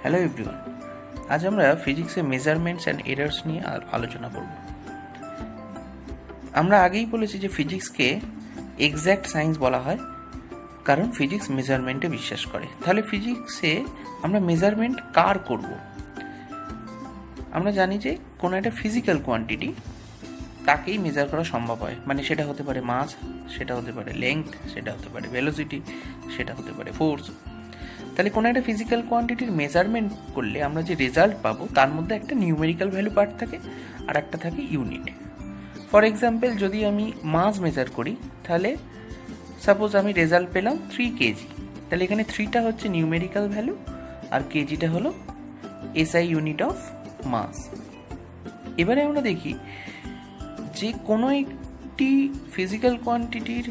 Hello everyone, আজ আমরা ফিজিক্সে মেজারমেন্টস অ্যান্ড এরার্স নিয়ে আলোচনা করব। আমরা আগেই বলেছি যে ফিজিক্সকে এক্স্যাক্ট সায়েন্স বলা হয়, কারণ ফিজিক্স মেজারমেন্টে বিশ্বাস করে। তাহলে ফিজিক্সে আমরা মেজারমেন্ট কার করব? আমরা জানি যে কোনো একটা ফিজিক্যাল কোয়ান্টিটি তাকেই মেজার করা সম্ভব হয়, মানে সেটা হতে পারে মাস, সেটা হতে পারে লেংথ, সেটা হতে পারে ভেলোসিটি, সেটা হতে পারে ফোর্স। তাহলে কোনো একটা ফিজিক্যাল কোয়ান্টিটির মেজারমেন্ট করলে আমরা যে রেজাল্ট পাবো তার মধ্যে একটা নিউমেরিক্যাল ভ্যালু পার্ট থাকে আর একটা থাকে ইউনিট। ফর এক্সাম্পল, যদি আমি মাস মেজার করি, তাহলে সাপোজ আমি রেজাল্ট পেলাম 3 কেজি, তাহলে এখানে 3টা হচ্ছে নিউমেরিক্যাল ভ্যালু আর কেজিটা হলো এসআই ইউনিট অফ মাস। এবারে আমরা দেখি যে কোনো একটি ফিজিক্যাল কোয়ান্টিটির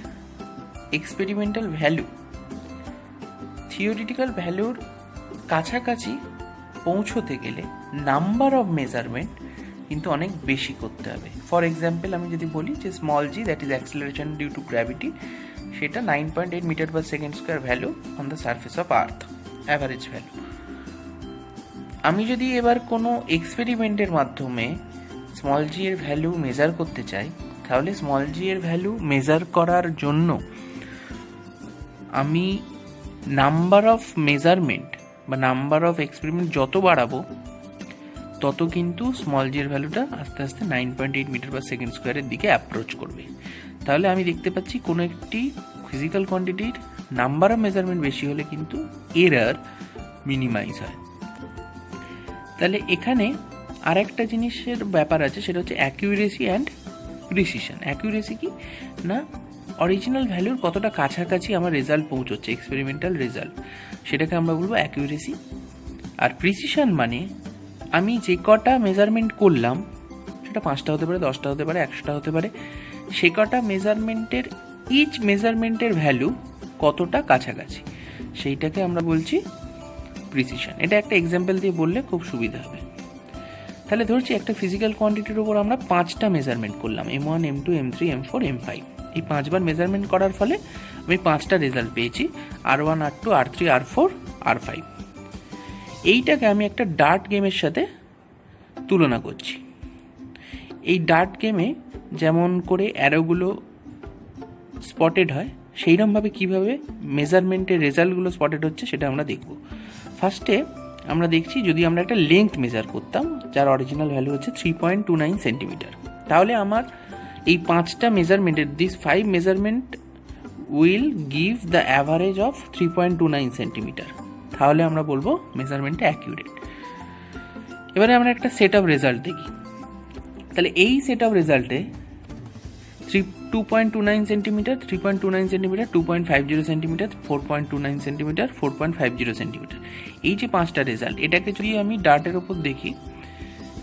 এক্সপেরিমেন্টাল ভ্যালু থিওরিটিক্যাল ভ্যালুর কাছাকাছি পৌঁছতে গেলে নাম্বার অফ মেজারমেন্ট কিন্তু অনেক বেশি করতে হবে। ফর এক্সাম্পল, আমি যদি বলি যে small g, that is acceleration due to gravity, সেটা 9.8 metre per second square value on the surface of earth, average value. আমি যদি এবার কোনো এক্সপেরিমেন্টের মাধ্যমে স্মল জি এর ভ্যালু মেজার করতে চাই, তাহলে স্মল জি এর ভ্যালু মেজার করার জন্য আমি নাম্বার অফ মেজারমেন্ট বা নাম্বার অফ এক্সপেরিমেন্ট যত বাড়াবো তত কিন্তু স্মল জি এর ভ্যালুটা আস্তে আস্তে 9.8 মিটার পার সেকেন্ড স্কোয়ারের দিকে অ্যাপ্রোচ করবে। তাহলে আমি দেখতে পাচ্ছি কোনো একটি ফিজিক্যাল কোয়ান্টিটির নাম্বার অফ মেজারমেন্ট বেশি হলে কিন্তু এরার মিনিমাইজ হয়। তাহলে এখানে আর একটা জিনিসের ব্যাপার আছে, সেটা হচ্ছে অ্যাকিউরেসি অ্যান্ড প্রিসিশন। অ্যাকিউরেসি কি না, অরিজিনাল ভ্যালুর কতটা কাছাকাছি আমার রেজাল্ট পৌঁছচ্ছে, এক্সপেরিমেন্টাল রেজাল্ট, সেটাকে আমরা বলবো অ্যাকিউরেসি। আর প্রিসিশন মানে আমি যে কটা মেজারমেন্ট করলাম, সেটা 5টা হতে পারে, 10টা হতে পারে, 100টা হতে পারে, সে কটা মেজারমেন্টের ইচ মেজারমেন্টের ভ্যালু কতটা কাছাকাছি, সেইটাকে আমরা বলছি প্রিসিশন। এটা একটা এক্সাম্পল দিয়ে বললে খুব সুবিধা হবে। তাহলে ধরছি একটা ফিজিক্যাল কোয়ান্টিটির উপর আমরা 5টা মেজারমেন্ট করলাম, M1, M2, M3, M4, M5। এই 5বার মেজারমেন্ট করার ফলে আমি 5টা রেজাল্ট পেয়েছি, R1, R2, R3, R4, R5। এইটাকে আমি একটা ডার্ট গেমের সাথে তুলনা করছি। এই ডার্ট গেমে যেমন করে অ্যারোগুলো স্পটেড হয়, সেইরকমভাবে কীভাবে মেজারমেন্টের রেজাল্টগুলো স্পটেড হচ্ছে সেটা আমরা দেখব। ফার্স্টে আমরা দেখছি, যদি আমরা একটা লেংথ মেজার করতাম যার অরিজিনাল ভ্যালু হচ্ছে 3.29 সেন্টিমিটার, তাহলে আমার এই 5টা মেজারমেন্টের this 5 measurement will give the average of 3.29 centimetre. তাহলে আমরা বলবো মেজারমেন্টটা অ্যাকিউরেট। এবারে আমরা একটা সেট অফ রেজাল্ট দেখি। তাহলে এই সেট অফ রেজাল্টে 2.29 centimetre, 3.29 centimetre, 2.50 centimetre, 4.29 centimetre, 4.50 centimetre, এই যে 5টা রেজাল্ট, এটাকে যদি আমি ডার্টের ওপর দেখি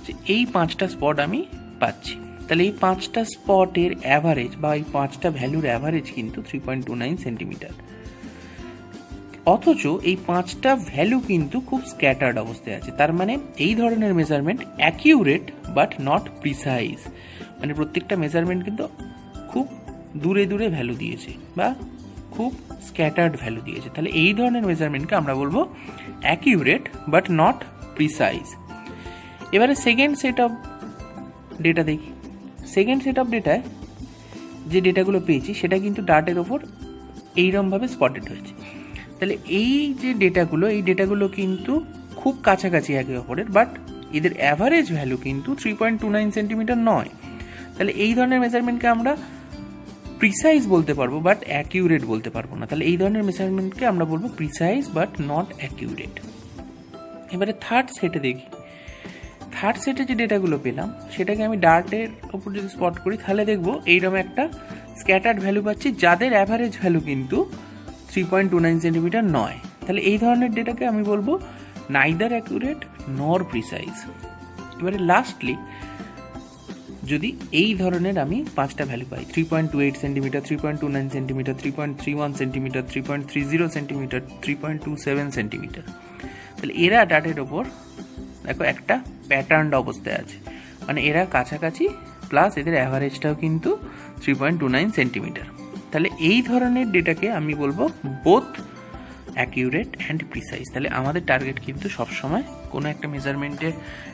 যে এই 5টা স্পট আমি পাচ্ছি, তাহলে এই 5টা স্পটের অ্যাভারেজ বা এই 5টা ভ্যালুর অ্যাভারেজ কিন্তু 3.29 সেন্টিমিটার। অথচ এই 5টা ভ্যালু কিন্তু খুব স্ক্যাটার্ড অবস্থায় আছে। তার মানে এই ধরনের measurement accurate but not precise, মানে প্রত্যেকটা মেজারমেন্ট কিন্তু খুব দূরে দূরে ভ্যালু দিয়েছে বা খুব স্ক্যাটার্ড ভ্যালু দিয়েছে। তাহলে এই ধরনের মেজারমেন্টকে আমরা বলবো অ্যাকিউরেট বাট নট প্রিসাইজ। এবারে সেকেন্ড সেট অফ ডেটা দেখি। সেকেন্ড সেট অফ ডেটায় যে ডেটাগুলো পেয়েছি সেটা কিন্তু ডার্টের ওপর এইরকমভাবে স্পটেড হয়েছে। তাহলে এই যে ডেটাগুলো, এই ডেটাগুলো কিন্তু খুব কাছাকাছি একে অপরের, বাট এদের অ্যাভারেজ ভ্যালু কিন্তু 3.29 সেন্টিমিটার নয়। তাহলে এই ধরনের মেজারমেন্টকে আমরা প্রিসাইজ বলতে পারবো বাট অ্যাকিউরেট বলতে পারবো না। তাহলে এই ধরনের মেজারমেন্টকে আমরা বলবো প্রিসাইজ বাট নট অ্যাকিউরেট। এবারে থার্ড সেটে দেখি। থার্ড সেটে যে ডেটাগুলো পেলাম সেটাকে আমি ডার্টের ওপর যদি স্পট করি, তাহলে দেখবো এইরকম একটা স্ক্যাটার্ড ভ্যালু পাচ্ছি যাদের অ্যাভারেজ ভ্যালু কিন্তু 3.29 সেন্টিমিটার নয়। তাহলে এই ধরনের ডেটাকে আমি বলবো নাইদার অ্যাকিউরেট নর প্রিসাইজ। এবারে লাস্টলি যদি এই ধরনের আমি 5টা ভ্যালু পাই, 3.28 centimetre, 3.29 centimetre, 3.31 centimetre, 3.30 centimetre, 3.27 centimetre, তাহলে এরা ডার্টের ওপর দেখো একটা প্যাটার্ন অবস্থায় আছে, মানে এরা কাছাকাছি প্লাস এদের অ্যাভারেজটাও কিন্তু 3.29 সেন্টিমিটার। তাহলে এই ধরনের ডেটাকে আমি বলবো বোথ অ্যাকিউরেট অ্যান্ড প্রিসাইজ। তাহলে আমাদের টার্গেট কিন্তু সবসময় কোনো একটা মেজারমেন্টের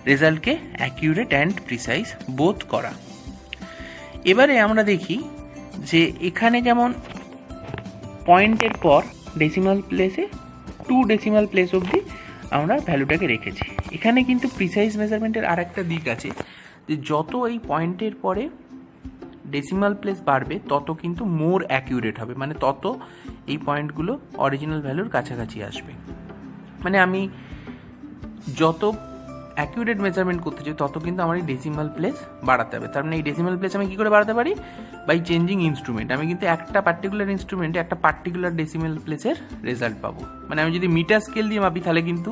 রেজাল্টকে অ্যাকিউরেট অ্যান্ড প্রিসাইজ বোথ করা। এবারে আমরা দেখি যে এখানে যেমন পয়েন্টের পর ডেসিমাল প্লেসে 2 ডেসিমাল প্লেস অবধি আমরা ভ্যালুটাকে রেখেছি। এখানে কিন্তু প্রিসাইজ মেজারমেন্টের আর একটা দিক আছে, যে যত এই পয়েন্টের পরে ডেসিমাল প্লেস বাড়বে তত কিন্তু মোর অ্যাকিউরেট হবে, মানে তত এই পয়েন্টগুলো অরিজিনাল ভ্যালুর কাছাকাছি আসবে। মানে আমি যত অ্যাকিউরেট মেজারমেন্ট করতে চাই তত কিন্তু আমার এই ডেসিমাল প্লেস বাড়াতে হবে। তার মানে এই ডেসিমাল প্লেস আমি কী করে বাড়াতে পারি? By changing instrument. আমি কিন্তু একটা পার্টিকুলার ইনস্ট্রুমেন্টে একটা পার্টিকুলার ডেসিমাল প্লেসের রেজাল্ট পাবো। মানে আমি যদি মিটার স্কেল দিয়ে মাপি তাহলে কিন্তু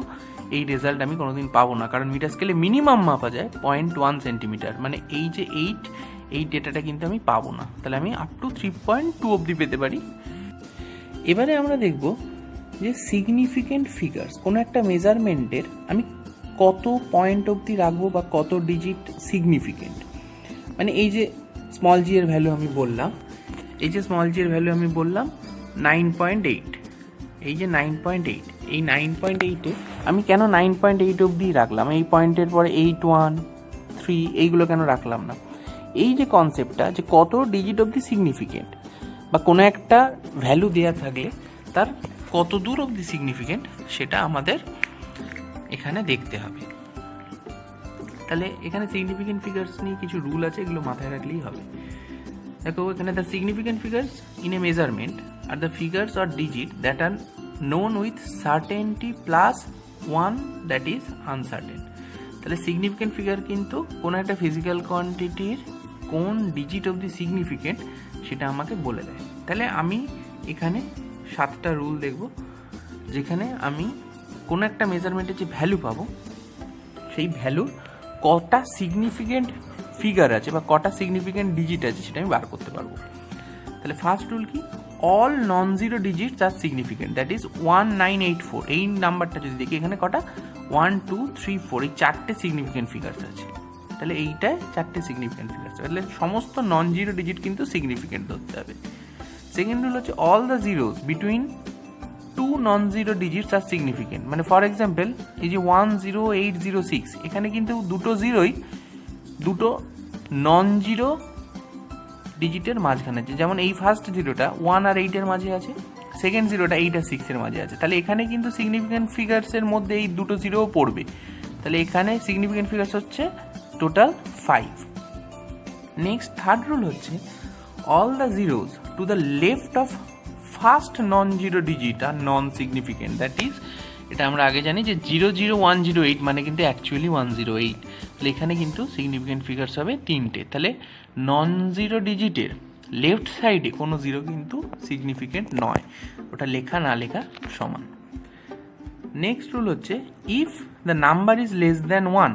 এই রেজাল্ট আমি কোনোদিন পাবো না, কারণ মিটার স্কেলে মিনিমাম মাপা যায় 0.1 সেন্টিমিটার। মানে এই যে এই ডেটাটা কিন্তু আমি পাবো না, তাহলে আমি আপ টু 3.2 অবধি পেতে পারি। এবারে আমরা দেখব যে সিগনিফিকেন্ট ফিগার্স, কোনো একটা মেজারমেন্টের আমি কত পয়েন্ট অবধি রাখবো বা কত ডিজিট সিগনিফিকেন্ট। মানে এই যে স্মল জি এর ভ্যালু আমি বললাম, এই যে স্মল জি এর ভ্যালু আমি বললাম 9.8, এই যে 9.8, এই 9.8-এ আমি কেন 9.8 অবধি রাখলাম? এই পয়েন্টের পরে 8, 1, 3 এইগুলো কেন রাখলাম না? এই যে কনসেপ্টটা যে কত ডিজিট অবধি সিগনিফিকেন্ট বা কোনো একটা ভ্যালু দেওয়া থাকলে তার কত দূর অবধি সিগনিফিকেন্ট সেটা আমাদের এখানে দেখতে হবে। তাহলে এখানে সিগনিফিকেন্ট ফিগার্স নিয়ে কিছু রুল আছে, এগুলো মাথায় রাখলেই হবে। দেখো এখানে the significant figures in a measurement are the figures or digit that are known with certainty plus 1 that is uncertain. তাহলে সিগনিফিকেন্ট ফিগার কিন্তু কোনো একটা ফিজিক্যাল কোয়ান্টিটির কোন ডিজিট অফ দি সিগনিফিকেন্ট সেটা আমাকে বলে দেয়। তাহলে আমি এখানে 7টা রুল দেখব, যেখানে আমি কোনো একটা মেজারমেন্টের যে ভ্যালু পাবো সেই ভ্যালুর কটা সিগনিফিকেন্ট ফিগার আছে বা কটা সিগনিফিকেন্ট ডিজিট আছে সেটা আমি বার করতে পারবো। তাহলে ফার্স্ট রুল কি? All non zero digits are significant, that is 1984। এই নাম্বারটা যদি দেখি এখানে কটা 1, 2, 3, 4 এই 4টে সিগনিফিকেন্ট ফিগার্স আছে। তাহলে এইটায় 4টে সিগনিফিকেন্ট ফিগার্স আছে, তাহলে সমস্ত নন জিরো ডিজিট কিন্তু সিগনিফিকেন্ট ধরতে হবে। সেকেন্ড রুল হচ্ছে all the zeros between 2 non zero digits are significant. মানে ফর এক্সাম্পল এই যে 10806 এখানে কিন্তু দুটো জিরোই দুটো নন জিরো ডিজিটের মাঝখানে আছে। যেমন এই ফার্স্ট জিরোটা 1 আর 8 এর মাঝে আছে, সেকেন্ড জিরোটা 8 আর 6 এর মাঝে আছে। তাহলে এখানে কিন্তু সিগনিফিকেন্ট ফিগার্সের মধ্যে এই দুটো জিরোও পড়বে। তাহলে এখানে সিগনিফিকেন্ট ফিগার্স হচ্ছে টোটাল 5। নেক্সট থার্ড রুল হচ্ছে all the zeros to the left of first non zero digit are non significant, that is এটা আমরা আগে জানি যে 00108 মানে কিন্তু অ্যাকচুয়ালি 108। তাহলে এখানে কিন্তু সিগনিফিকেন্ট ফিগার্স হবে 3টে। তাহলে নন জিরো ডিজিটের লেফট সাইডে কোনো জিরো কিন্তু সিগনিফিকেন্ট নয়, ওটা লেখা না লেখা সমান। নেক্সট রুল হচ্ছে if the number is less than 1,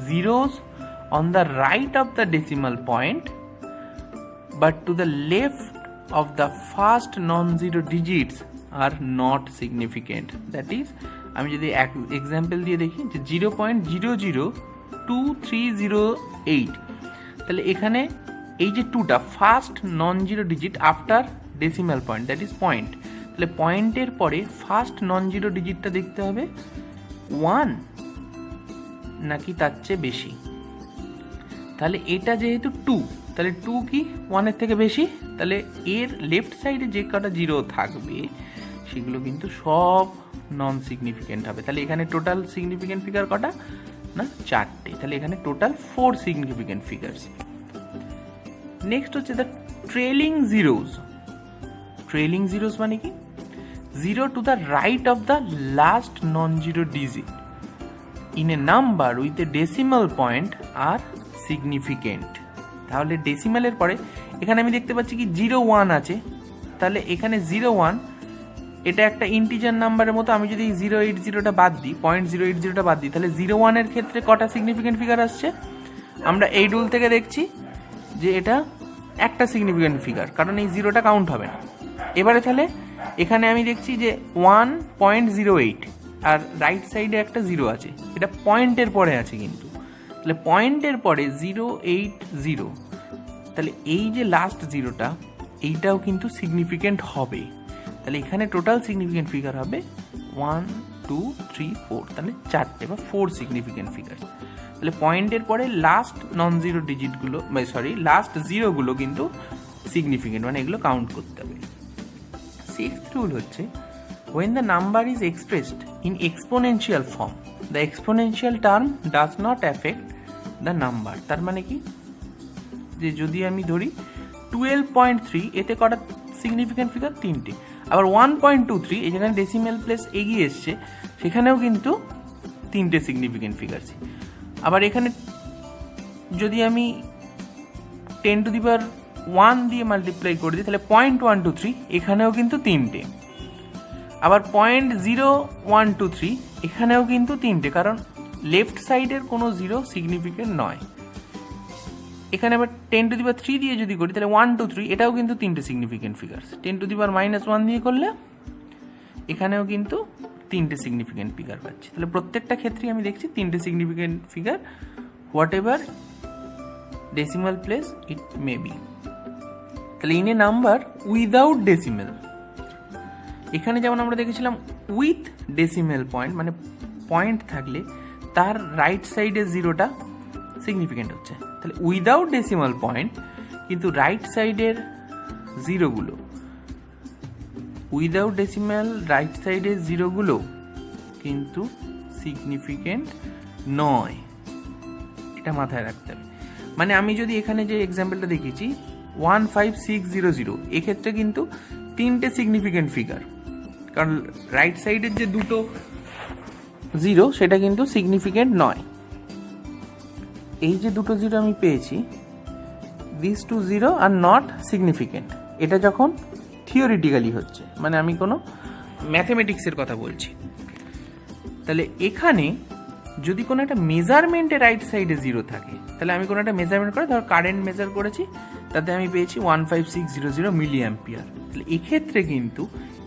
zeros on the right of the decimal point but two the left of the first non-zero digits are not significant, that is আমি যদি example দিয়ে দেখি যে 0.002308, তাহলে এখানে এই যে 2টা first non zero digit after decimal point, that is point. তাহলে পয়েন্টের পরে ফার্স্ট নন জিরো ডিজিটটা দেখতে হবে 1 নাকি তার চেয়ে বেশি। তাহলে এটা যেহেতু 2, তাহলে 2 কি 1 এর থেকে বেশি, তাহলে এর লেফট সাইডে যে কটা জিরো থাকবে সেগুলো কিন্তু সব নন সিগনিফিকেন্ট হবে। তাহলে এখানে টোটাল সিগনিফিকেন্ট ফিগার কটা না 4টে, তাহলে এখানে টোটাল 4 সিগনিফিকেন্ট ফিগার্স। নেক্সট হচ্ছে the trailing zeros. Trailing zeros মানে কি? 0 to the right of the last non zero digit in a number with a decimal point are significant. তাহলে ডেসিমালের পরে এখানে আমি দেখতে পাচ্ছি কি 01 আছে, তাহলে এখানে 01 এটা একটা ইন্টিজার নাম্বারের মতো। আমি যদি 080টা বাদ দিই, 0.080টা বাদ দিই, তাহলে 01 এর ক্ষেত্রে কটা সিগনিফিকেন্ট ফিগার আসছে? আমরা এই রুল থেকে দেখছি যে এটা একটা সিগনিফিকেন্ট ফিগার, কারণ এই জিরোটা কাউন্ট হবে না। এবারে তাহলে এখানে আমি দেখছি যে 1.08 আর রাইট সাইডে একটা জিরো আছে, এটা পয়েন্টের পরে আছে কিন্তু। তাহলে পয়েন্টের পরে 080, তাহলে এই যে লাস্ট জিরোটা এইটাও কিন্তু সিগনিফিকেন্ট হবে। তাহলে এখানে টোটাল সিগনিফিকেন্ট ফিগার হবে 1 2 3 4, তাহলে 4টে বা 4 সিগনিফিকেন্ট ফিগার। তাহলে পয়েন্টের পরে লাস্ট নন জিরো ডিজিটগুলো লাস্ট জিরোগুলো কিন্তু সিগনিফিকেন্ট, মানে এগুলো কাউন্ট করতে হবে। সিক্সথ রুল হচ্ছে when the number is expressed in exponential form the exponential term does not affect the number। তার মানে কি, যে যদি আমি ধরি 12.3, এতে কটা সিগনিফিকেন্ট ফিগার? 3টে। আবার 1.23, এই যেখানে ডেসিমেল প্লেস এগিয়ে এসছে সেখানেও কিন্তু 3টে সিগনিফিকেন্ট ফিগার। আবার এখানে যদি আমি 10⁻1 দিয়ে মাল্টিপ্লাই করে দিই তাহলে 0.123, এখানেও কিন্তু 3টে। আবার 0.0123, এখানেও কিন্তু 3টে, কারণ লেফট সাইডের কোনো জিরো সিগনিফিকেন্ট নয়। এখানে আবার 10⁻³ দিয়ে যদি করি তাহলে 1 2 3, এটাও কিন্তু 3টে সিগনিফিকেন্ট ফিগার। 10⁻−1 দিয়ে করলে এখানেও কিন্তু 3টে সিগনিফিকেন্ট ফিগার পাচ্ছি। তাহলে প্রত্যেকটা ক্ষেত্রেই আমি দেখছি 3টে significant figure, whatever decimal place it may be. তাহলে in a number without decimal, এখানে যেমন আমরা দেখেছিলাম উইথ ডেসিমেল পয়েন্ট, মানে পয়েন্ট থাকলে তার রাইট সাইডের জিরোটা সিগনিফিকেন্ট হচ্ছে। তাহলে উইদাউট ডেসিমাল পয়েন্ট কিন্তু রাইট সাইডের জিরোগুলো, উইদাউট ডেসিমাল রাইট সাইডের জিরোগুলো কিন্তু সিগনিফিকেন্ট নয়, এটা মাথায় রাখতে হবে। মানে আমি যদি এখানে যে এক্সাম্পলটা দেখিয়েছি 15600, এক্ষেত্রে কিন্তু 3টে সিগনিফিকেন্ট ফিগার, কারণ রাইট সাইডের যে দুটো জিরো সেটা কিন্তু সিগনিফিকেন্ট নয়। এই যে দুটো জিরো আমি পেয়েছি, this two zero are not significant, এটা যখন থিওরিটিক্যালি হচ্ছে, মানে আমি কোনো ম্যাথমেটিক্সের কথা বলছি। তাহলে এখানে যদি কোনো একটা মেজারমেন্টে রাইট সাইডে জিরো থাকে, তাহলে আমি কোনো একটা মেজারমেন্ট করে ধর কারেন্ট মেজার করেছি, তাতে আমি পেয়েছি 15600 মিলি অ্যাম্পিয়ার। তাহলে এক্ষেত্রে কিন্তু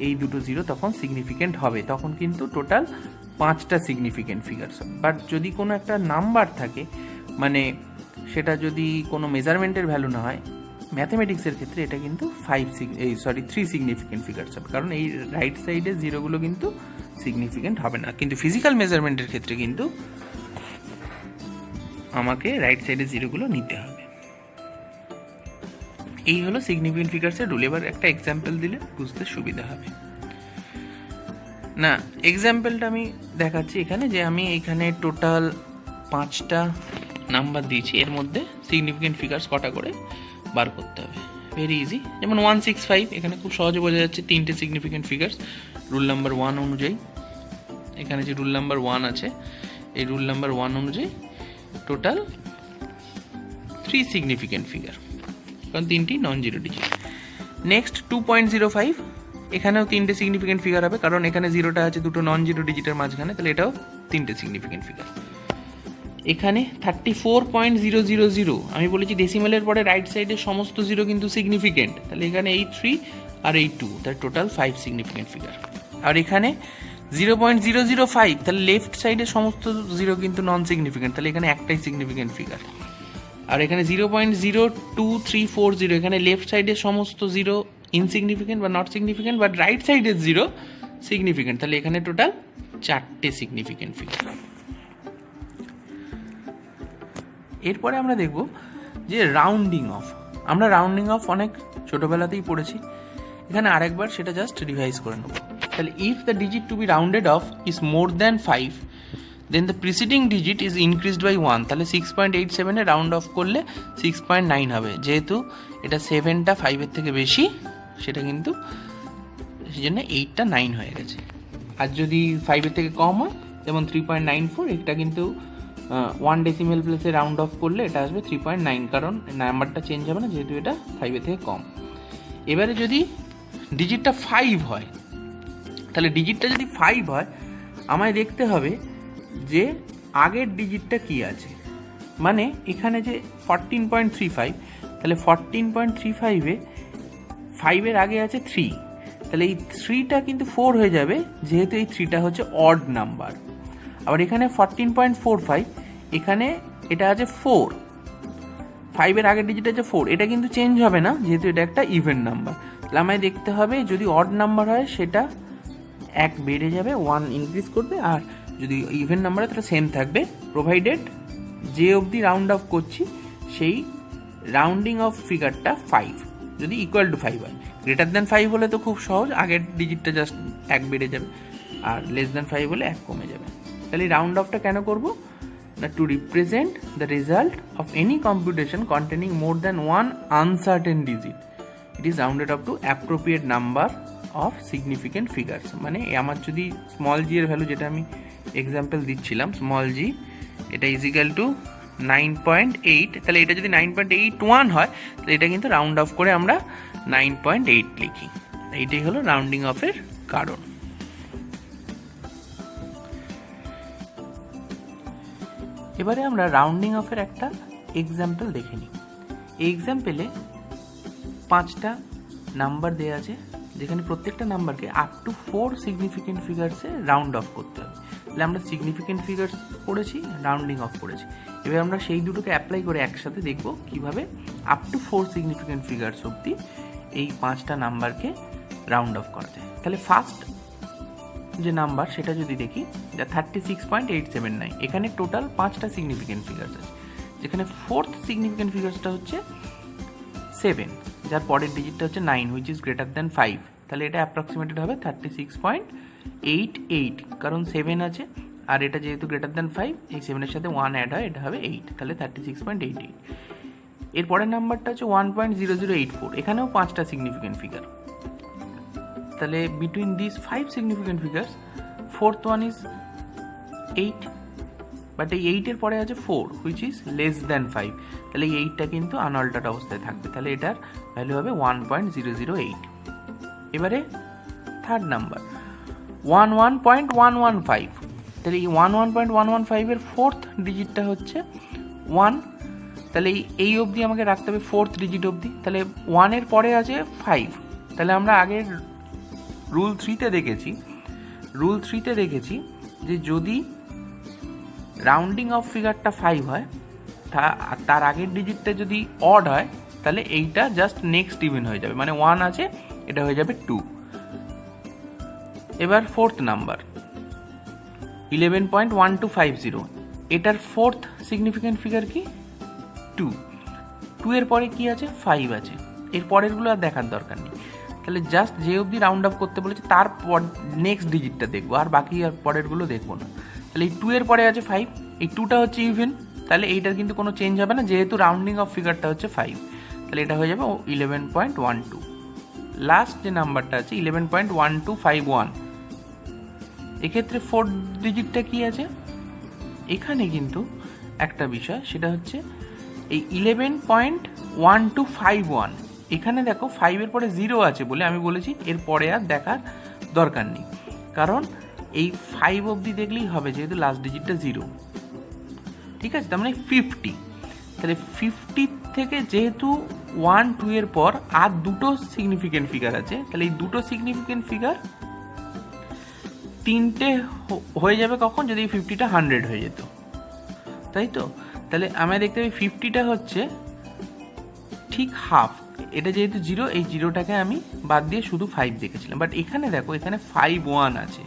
এই দুটো জিরো তখন সিগনিফিকেন্ট হবে, তখন কিন্তু টোটাল 5টা সিগনিফিকেন্ট ফিগার। বাট যদি কোনো একটা নাম্বার থাকে, মানে সেটা যদি কোনো মেজারমেন্টের ভ্যালু না হয়, ম্যাথমেটিক্সের ক্ষেত্রে এটা কিন্তু 3 সিগনিফিকেন্ট ফিগার্স হবে, কারণ এই রাইট সাইডে জিরোগুলো কিন্তু সিগনিফিকেন্ট হবে না। কিন্তু ফিজিক্যাল মেজারমেন্টের ক্ষেত্রে কিন্তু আমাকে রাইট সাইডে জিরোগুলো নিতে হবে। এই হলো সিগনিফিকেন্ট ফিগার্সের রুল। এবার একটা এক্সাম্পল দিলে বুঝতে সুবিধা হবে। না, এক্সাম্পলটা আমি দেখাচ্ছি এখানে, যে আমি এখানে টোটাল 5টা নাম্বার দিয়েছি, এর মধ্যে সিগনিফিকেন্ট ফিগার্স কটা করে বার করতে হবে। Very easy. যেমন 165, এখানে খুব সহজে বোঝা যাচ্ছে 3টে সিগনিফিকেন্ট ফিগার্স রুল নাম্বার 1 অনুযায়ী। এখানে যে রুল নাম্বার 1 আছে, এই রুল নাম্বার 1 অনুযায়ী টোটাল 3 সিগনিফিকেন্ট ফিগার, কারণ 3টি নন জিরো ডিজিট। নেক্সট 2.05, এখানেও 3টে সিগনিফিকেন্ট ফিগার হবে, কারণ এখানে জিরোটা আছে দুটো নন জিরো ডিজিটের মাঝখানে, তাহলে এটাও 3টে সিগনিফিকেন্ট ফিগার। এখানে 34.000, আমি বলেছি ডেসিমেলের পরে রাইট সাইডের সমস্ত জিরো কিন্তু সিগনিফিকেন্ট, তাহলে এখানে এই 3 আর এই 2, তাহলে টোটাল 5 সিগনিফিকেন্ট ফিগার। আর এখানে 0.005, তাহলে লেফট সাইডের সমস্ত জিরো কিন্তু নন সিগনিফিকেন্ট, তাহলে এখানে একটাই সিগনিফিকেন্ট ফিগার। আর এখানে 0.02340, এখানে লেফট সাইডের সমস্ত জিরো ইনসিগনিফিকেন্ট বা নট সিগনিফিকেন্ট, বাট রাইট সাইডের জিরো সিগনিফিকেন্ট, তাহলে এখানে টোটাল 4টে সিগনিফিকেন্ট ফিগার। এরপরে আমরা দেখব যে রাউন্ডিং অফ। আমরা রাউন্ডিং অফ অনেক ছোটবেলাতেই পড়েছি, এখানে আরেকবার সেটা জাস্ট রিভাইজ করে নেব। তাহলে if the digit to be rounded off is more than 5, then the preceding digit is increased by 1, তাহলে 6.87-এ রাউন্ড অফ করলে 6.9 হবে। যেহেতু এটা 7টা 5-এর থেকে বেশি, সেটা কিন্তু সেই জন্য 8টা 9 হয়ে গেছে। আর যদি 5-এর থেকে কম হয়, যেমন 3.94, এটা কিন্তু 1 ডেসিমেল প্লেসে রাউন্ড অফ করলে এটা আসবে 3.9, কারণ নাম্বারটা চেঞ্জ হবে না, যেহেতু এটা 5-এর থেকে কম। এবারে যদি ডিজিটটা 5 হয়, তাহলে ডিজিটটা যদি 5 হয়, আমায় দেখতে হবে যে আগের ডিজিটটা কি আছে। মানে এখানে যে 14.35, তাহলে 14.35-এ 5-এর আগে আছে 3, তাহলে এই 3টা কিন্তু 4 হয়ে যাবে, যেহেতু এই 3টা হচ্ছে অড নাম্বার। আবার এখানে 14.45, এখানে এটা আছে 4, 5-এর আগের ডিজিট আছে 4, এটা কিন্তু চেঞ্জ হবে না, যেহেতু এটা একটা ইভেন নাম্বার। তাহলে আমায় দেখতে হবে যদি অড নাম্বার হয় সেটা 1 বেড়ে যাবে, 1 ইনক্রিজ করবে, আর যদি ইভেন নাম্বার হয় তাহলে সেম থাকবে, প্রোভাইডেড যে অবধি রাউন্ড অফ করছি সেই রাউন্ডিং অফ ফিগারটা 5 যদি ইকুয়াল টু 5 হয়। গ্রেটার দ্যান 5 হলে তো খুব সহজ, আগের ডিজিটটা জাস্ট 1 বেড়ে যাবে, আর লেস দ্যান 5 হলে 1 কমে যাবে। তাহলে রাউন্ড অফটা কেন করব না, to represent the result of any computation containing more than 1 uncertain digit, it is rounded off to appropriate number of significant figures. মানে আমার যদি স্মল জি এর ভ্যালু, যেটা আমি এক্সাম্পল দিচ্ছিলাম, স্মল জি এটা ইজিক্যাল টু 9.8, তাহলে এটা যদি 9.81 হয় তাহলে এটা কিন্তু রাউন্ড অফ করে আমরা 9.8 লিখি। এইটাই হলো রাউন্ডিং অফের কারণ। এবারে আমরা রাউন্ডিং অফের একটা এক্সাম্পল দেখে নিই। এই এক্সাম্পলে 5টা নাম্বার দেওয়া আছে, যেখানে প্রত্যেকটা নাম্বারকে আপ টু 4 সিগনিফিকেন্ট ফিগার্সে রাউন্ড অফ করতে হবে। তাহলে আমরা সিগনিফিকেন্ট ফিগার্স পড়েছি, রাউন্ডিং অফ করেছি। এবার আমরা সেই দুটোকে অ্যাপ্লাই করে একসাথে দেখব কিভাবে আপ টু 4 সিগনিফিকেন্ট ফিগার্স অবধি এই 5টা নাম্বারকে রাউন্ড অফ করা যায়। তাহলে ফার্স্ট যে নাম্বার সেটা যদি দেখি, যা 36.879, এখানে টোটাল 5টা সিগনিফিকেন্ট ফিগার্স আছে, যেখানে ফোর্থ সিগনিফিকেন্ট ফিগার্সটা হচ্ছে 7, যার পরের ডিজিটটা হচ্ছে 9, হুইচ ইজ গ্রেটার দ্যান 5। তাহলে এটা অ্যাপ্রক্সিমেটেড হবে 36.88, কারণ 7 আছে, আর এটা যেহেতু গ্রেটার দ্যান 5, এই 7-এর সাথে 1 অ্যাড হয়, এটা হবে 8, তাহলে 36.88। এর পরের নাম্বারটা হচ্ছে 1.0084, এখানেও 5টা সিগনিফিকেন্ট ফিগার। তাহলে between this 5 significant figures, fourth one is 8, but এই 8-এর পরে আছে 4, হুইচ ইজ লেস দ্যান 5, তাহলে এই 8টা কিন্তু আনঅল্টার্ড অবস্থায় থাকবে, তাহলে এটার ভ্যালু হবে 1.008। এবারে থার্ড নাম্বার 11.115, তাহলে এই 11.115 এর ফোর্থ ডিজিটটা হচ্ছে 1, তাহলে এই অবধি আমাকে রাখতে হবে, ফোর্থ ডিজিট অবধি। তাহলে 1-এর পরে আছে 5, তাহলে আমরা আগের রুল 3-তে দেখেছি যে যদি রাউন্ডিং অফ ফিগারটা 5 হয়, তার আগের ডিজিটটা যদি অড হয়, তাহলে এইটা জাস্ট নেক্সট ইভেন হয়ে যাবে, মানে 1 আছে, এটা হয়ে যাবে 2। এবার ফোর্থ নাম্বার 11.1250, এটার ফোর্থ সিগনিফিকেন্ট ফিগার কি 2 এর পরে কি আছে 5 আছে, এর পরেরগুলো আর দেখার দরকার নেই। তাহলে জাস্ট যে অবধি রাউন্ড অফ করতে বলেছে তারপর নেক্সট ডিজিটটা দেখবো, আর বাকি আর পরেরগুলো দেখবো না। তাহলে এই 2 এর পরে আছে 5, এই 2টা হচ্ছে ইভেন, তাহলে এইটার কিন্তু কোনো চেঞ্জ হবে না, যেহেতু রাউন্ডিং অফ ফিগারটা হচ্ছে 5, তাহলে এটা হয়ে যাবে 11.12। লাস্ট যে নাম্বারটা আছে 11.1251, এক্ষেত্রে ফোর্থ ডিজিটটা কি আছে, এখানে কিন্তু একটা বিষয়, সেটা হচ্ছে এই 11.1251, এখানে দেখো 5-এর পরে 0 আছে বলে আমি বলেছি এর পরে আর দেখার দরকার নেই, কারণ এই 5 অবধি দেখলেই হবে, যেহেতু লাস্ট ডিজিটটা 0, ঠিক আছে। তার মানে 50, তাহলে 50 থেকে যেহেতু 1, 2 এর পর আর দুটো সিগনিফিকেন্ট ফিগার আছে, তাহলে এই দুটো সিগনিফিকেন্ট ফিগার 3টে হয়ে যাবে কখন, যদি এই 50টা 100 হয়ে যেত, তাই তো। তাহলে আমরা দেখতে পাই 50টা হচ্ছে ঠিক হাফ, এটা যেহেতু 0, এই 0টাকে আমি বাদ দিয়ে শুধু 5 দেখেছিলাম, বাট এখানে দেখো এখানে 5-1 আছে,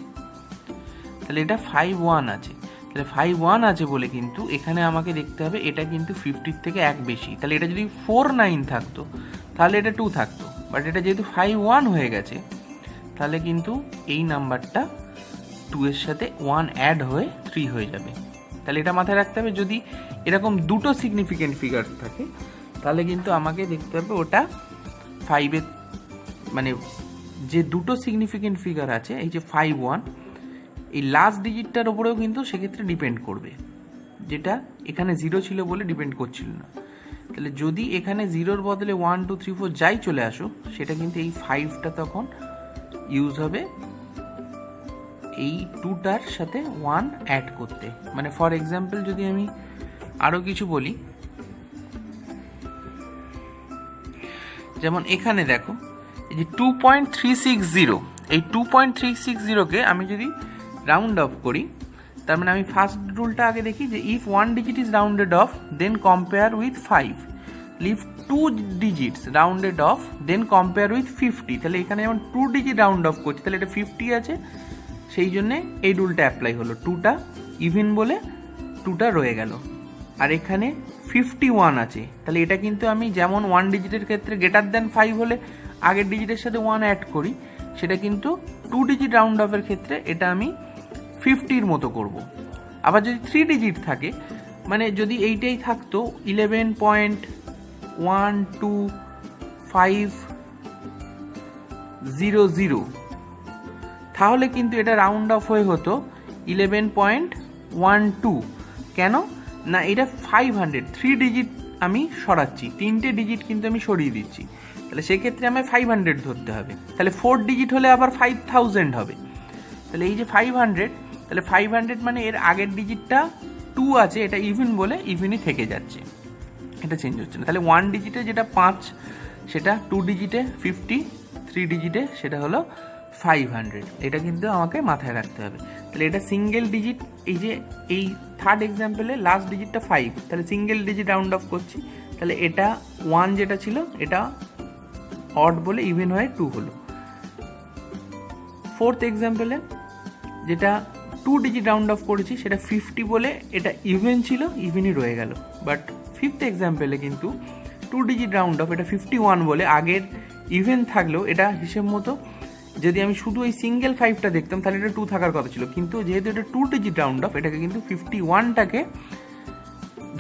তাহলে এটা 5-1 আছে, তাহলে 5-1 আছে বলে কিন্তু এখানে আমাকে দেখতে হবে এটা কিন্তু 50 থেকে 1 বেশি, তাহলে এটা যদি 4-9 থাকতো তাহলে এটা 2 থাকতো, বাট এটা যেহেতু 5-1 হয়ে গেছে, তাহলে কিন্তু এই নাম্বারটা 2 এর সাথে 1 অ্যাড হয়ে 3 হয়ে যাবে। তাহলে এটা মাথায় রাখতে হবে, যদি এরকম দুটো সিগনিফিকেন্ট ফিগার থাকে তাহলে কিন্তু আমাকে দেখতে হবে ওটা 5-এর, মানে যে দুটো সিগনিফিকেন্ট ফিগার আছে, এই যে 5-1, এই লাস্ট ডিজিটটার ওপরেও কিন্তু সেক্ষেত্রে ডিপেন্ড করবে, যেটা এখানে 0 ছিল বলে ডিপেন্ড করছিল না। তাহলে যদি এখানে 0-র বদলে 1, 2, 3, 4 যাই চলে আসো, সেটা কিন্তু এই 5টা তখন ইউজ হবে এই 2টার সাথে 1 অ্যাড করতে। মানে ফর এক্সাম্পল যদি আমি আরও কিছু বলি, যেমন এখানে দেখো এই যে 2.360, এই 2.360কে আমি যদি রাউন্ড অফ করি, তার মানে আমি ফার্স্ট রুলটা আগে দেখি যে if 1 digit is rounded off then compare with 5, leave 2 digits rounded off then compare with 50। তাহলে এখানে যেমন 2 ডিজিট রাউন্ড অফ করছি, তাহলে এটা 50 আছে, সেই জন্যে এই রুলটা অ্যাপ্লাই হলো। 2টা ইভেন বলে 2টা রয়ে গেল। আর এখানে 51 আছে, তাহলে এটা কিন্তু আমি যেমন 1 ডিজিটের ক্ষেত্রে গ্রেটার দ্যান 5 হলে আগের ডিজিটের সাথে 1 অ্যাড করি, সেটা কিন্তু 2 ডিজিট রাউন্ড অফের ক্ষেত্রে এটা আমি 50-র মতো করব। আবার যদি 3 ডিজিট থাকে, মানে যদি এইটাই থাকতো 11.12500, তাহলে কিন্তু এটা রাউন্ড অফ হয়ে হতো 11.12। কেন না, এটা 500, 3 ডিজিট আমি সরাচ্ছি, 3টে ডিজিট কিন্তু আমি সরিয়ে দিচ্ছি, তাহলে সেক্ষেত্রে আমায় 500 ধরতে হবে। তাহলে 4 ডিজিট হলে আবার 5000 হবে। তাহলে এই যে 500, তাহলে 500 মানে এর আগের ডিজিটটা 2 আছে, এটা ইভেন বলে ইভেনই থেকে যাচ্ছে, এটা চেঞ্জ হচ্ছে না। তাহলে 1 ডিজিটে যেটা 5 সেটা 2 ডিজিটে 50, 3 ডিজিটে সেটা হলো 500। এটা কিন্তু আমাকে মাথায় রাখতে হবে। তাহলে এটা সিঙ্গেল ডিজিট, এই যে এই থার্ড এক্সাম্পলে লাস্ট ডিজিটটা 5, তাহলে সিঙ্গেল ডিজিট রাউন্ড অফ করছি, তাহলে এটা 1 যেটা ছিল এটা অড বলে ইভেন হয়ে 2 হলো। ফোর্থ এক্সাম্পলে যেটা 2 ডিজিট রাউন্ড অফ করেছি, সেটা 50 বলে এটা ইভেন ছিল, ইভেনই রয়ে গেল। বাট ফিফথ এক্সাম্পলে কিন্তু 2 ডিজিট রাউন্ড অফ, এটা 51 বলে আগের ইভেন থাকলেও এটা হিসেব মতো যদি আমি শুধু এই সিঙ্গেল 5টা দেখতাম তাহলে এটা 2 থাকার কথা ছিল, কিন্তু যেহেতু এটা 2 ডিজিট রাউন্ড অফ, এটাকে কিন্তু 51টাকে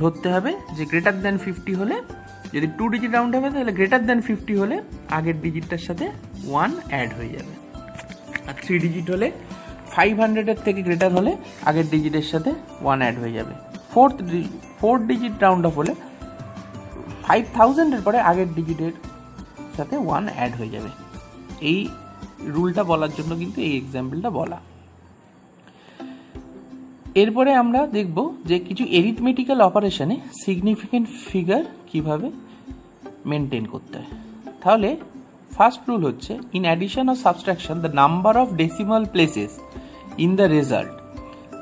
ধরতে হবে যে গ্রেটার দ্যান 50 হলে, যদি 2 ডিজিট রাউন্ড হবে তাহলে গ্রেটার দ্যান 50 হলে আগের ডিজিটটার সাথে 1 অ্যাড হয়ে যাবে। আর 3 ডিজিট হলে 500-এর থেকে গ্রেটার হলে আগের ডিজিটের সাথে 1 অ্যাড হয়ে যাবে। ফোর্থ ডিজিট রাউন্ড অফ হলে 5000-এর পরে আগের ডিজিটের সাথে 1 অ্যাড হয়ে যাবে। এই রুলটা বলার জন্য কিন্তু এই এক্সাম্পলটা বলা। এরপরে আমরা দেখব যে কিছু এরিথমেটিক্যাল অপারেশনে সিগনিফিকেন্ট ফিগার কিভাবে মেনটেন করতে হয়। তাহলে ফার্স্ট রুল হচ্ছে, in addition or subtraction the number of decimal places in the result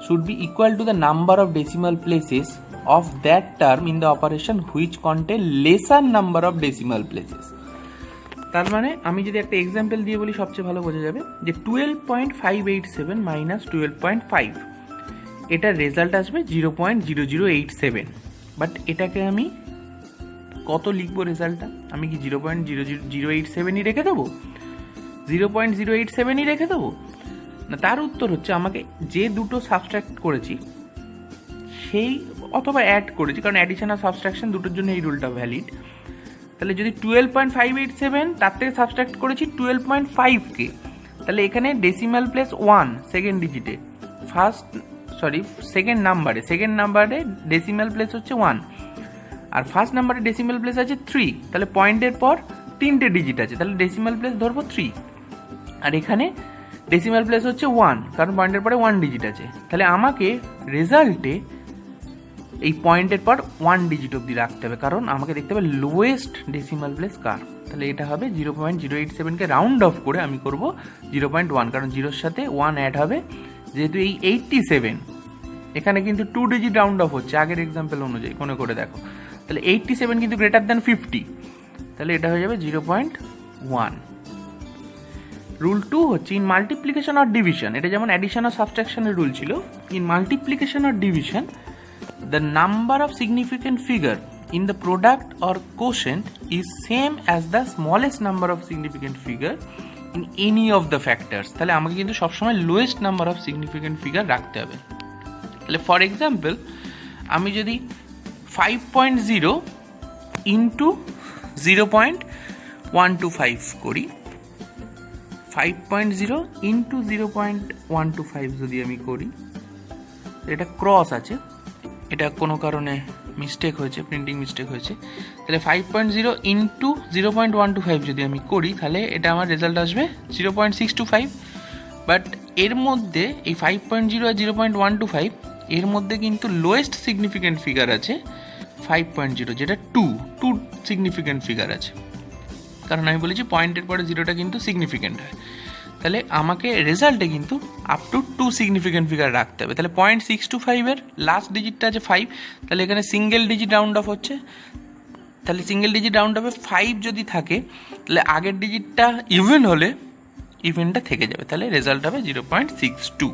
should be equal to the number of decimal places of that term in the operation which contain lesser number of decimal places. তার মানে আমি যদি একটা example দিয়ে বলি সবচেয়ে ভালো বোঝা যাবে, যে 12.587 মাইনাস 12.5, এটার রেজাল্ট আসবে 0.0087। বাট এটাকে আমি কত লিখবো রেজাল্টটা? আমি কি 0.00087ই রেখে দেবো, 0.087ই রেখে দেবো না? তার উত্তর হচ্ছে, আমাকে যে দুটো সাবট্রাক্ট করেছি সেই, অথবা অ্যাড করেছি, কারণ অ্যাডিশন আর সাবট্রাকশন দুটোর জন্য এই রুলটা ভ্যালিড। তাহলে যদি 12.587 তার থেকে সাবট্রাক্ট করেছি 12.5কে, তাহলে এখানে ডেসিমাল প্লেস 1 সেকেন্ড ডিজিটে, সেকেন্ড নাম্বারে ডেসিমাল প্লেস হচ্ছে 1, আর ফার্স্ট নাম্বারে ডেসিমাল প্লেস আছে 3, তাহলে পয়েন্টের পর 3টে ডিজিট আছে, তাহলে ডেসিমাল প্লেস ধরবো 3। আর এখানে ডেসিমাল প্লেস হচ্ছে 1, কারণ পয়েন্টের পরে 1 ডিজিট আছে। তাহলে আমাকে রেজাল্টে এই পয়েন্টের পর 1 ডিজিট অবধি রাখতে হবে, কারণ আমাকে দেখতে হবে লোয়েস্ট ডেসিমাল প্লেস কার। তাহলে এটা হবে 0.087কে রাউন্ড অফ করে আমি করব 0.1, কারণ 0-র সাথে 1 অ্যাড হবে। যেহেতু এই 87 এখানে কিন্তু 2 ডিজিট রাউন্ড অফ হচ্ছে আগের এক্সাম্পল অনুযায়ী, মনে করে দেখো, তাহলে 87 কিন্তু গ্রেটার দ্যান 50, তাহলে এটা হয়ে যাবে 0.1। রুল 2 হচ্ছে, ইন মাল্টিপ্লিকেশন অর ডিভিশন, এটা যেমন অ্যাডিশন আর সাবট্রাকশনের রুল ছিল, in multiplication or division the number of significant figure in the product or quotient is same as the smallest number of significant figure in any of the factors। তাহলে আমাকে কিন্তু সবসময় lowest number of significant figure রাখতে হবে। তাহলে for example আমি যদি 5.0 into 0.125 করি, 5.0 ইন্টু 0.125 যদি আমি করি, এটা ক্রস আছে, এটা কোনো কারণে মিস্টেক হয়েছে, প্রিন্টিং মিস্টেক হয়েছে। তাহলে 5.0 ইন্টু 0.125 যদি আমি করি, তাহলে এটা আমার রেজাল্ট আসবে 0.625। বাট এর মধ্যে এই 5.0 আর 0.125 এর মধ্যে কিন্তু লোয়েস্ট সিগনিফিকেন্ট ফিগার আছে 5.0, যেটা 2 সিগনিফিকেন্ট ফিগার আছে, কারণ আমি বলেছি পয়েন্টের পরে 0টা কিন্তু সিগনিফিকেন্ট হয়। তাহলে আমাকে রেজাল্টে কিন্তু আপ টু 2 সিগনিফিকেন্ট ফিগার রাখতে হবে। তাহলে 0.625-এর লাস্ট ডিজিটটা আছে 5, তাহলে এখানে সিঙ্গেল ডিজিট রাউন্ড অফ হচ্ছে, তাহলে সিঙ্গেল ডিজিট রাউন্ড হবে 5 যদি থাকে তাহলে আগের ডিজিটটা ইভেন হলে ইভেনটা থেকে যাবে, তাহলে রেজাল্ট হবে 0.62।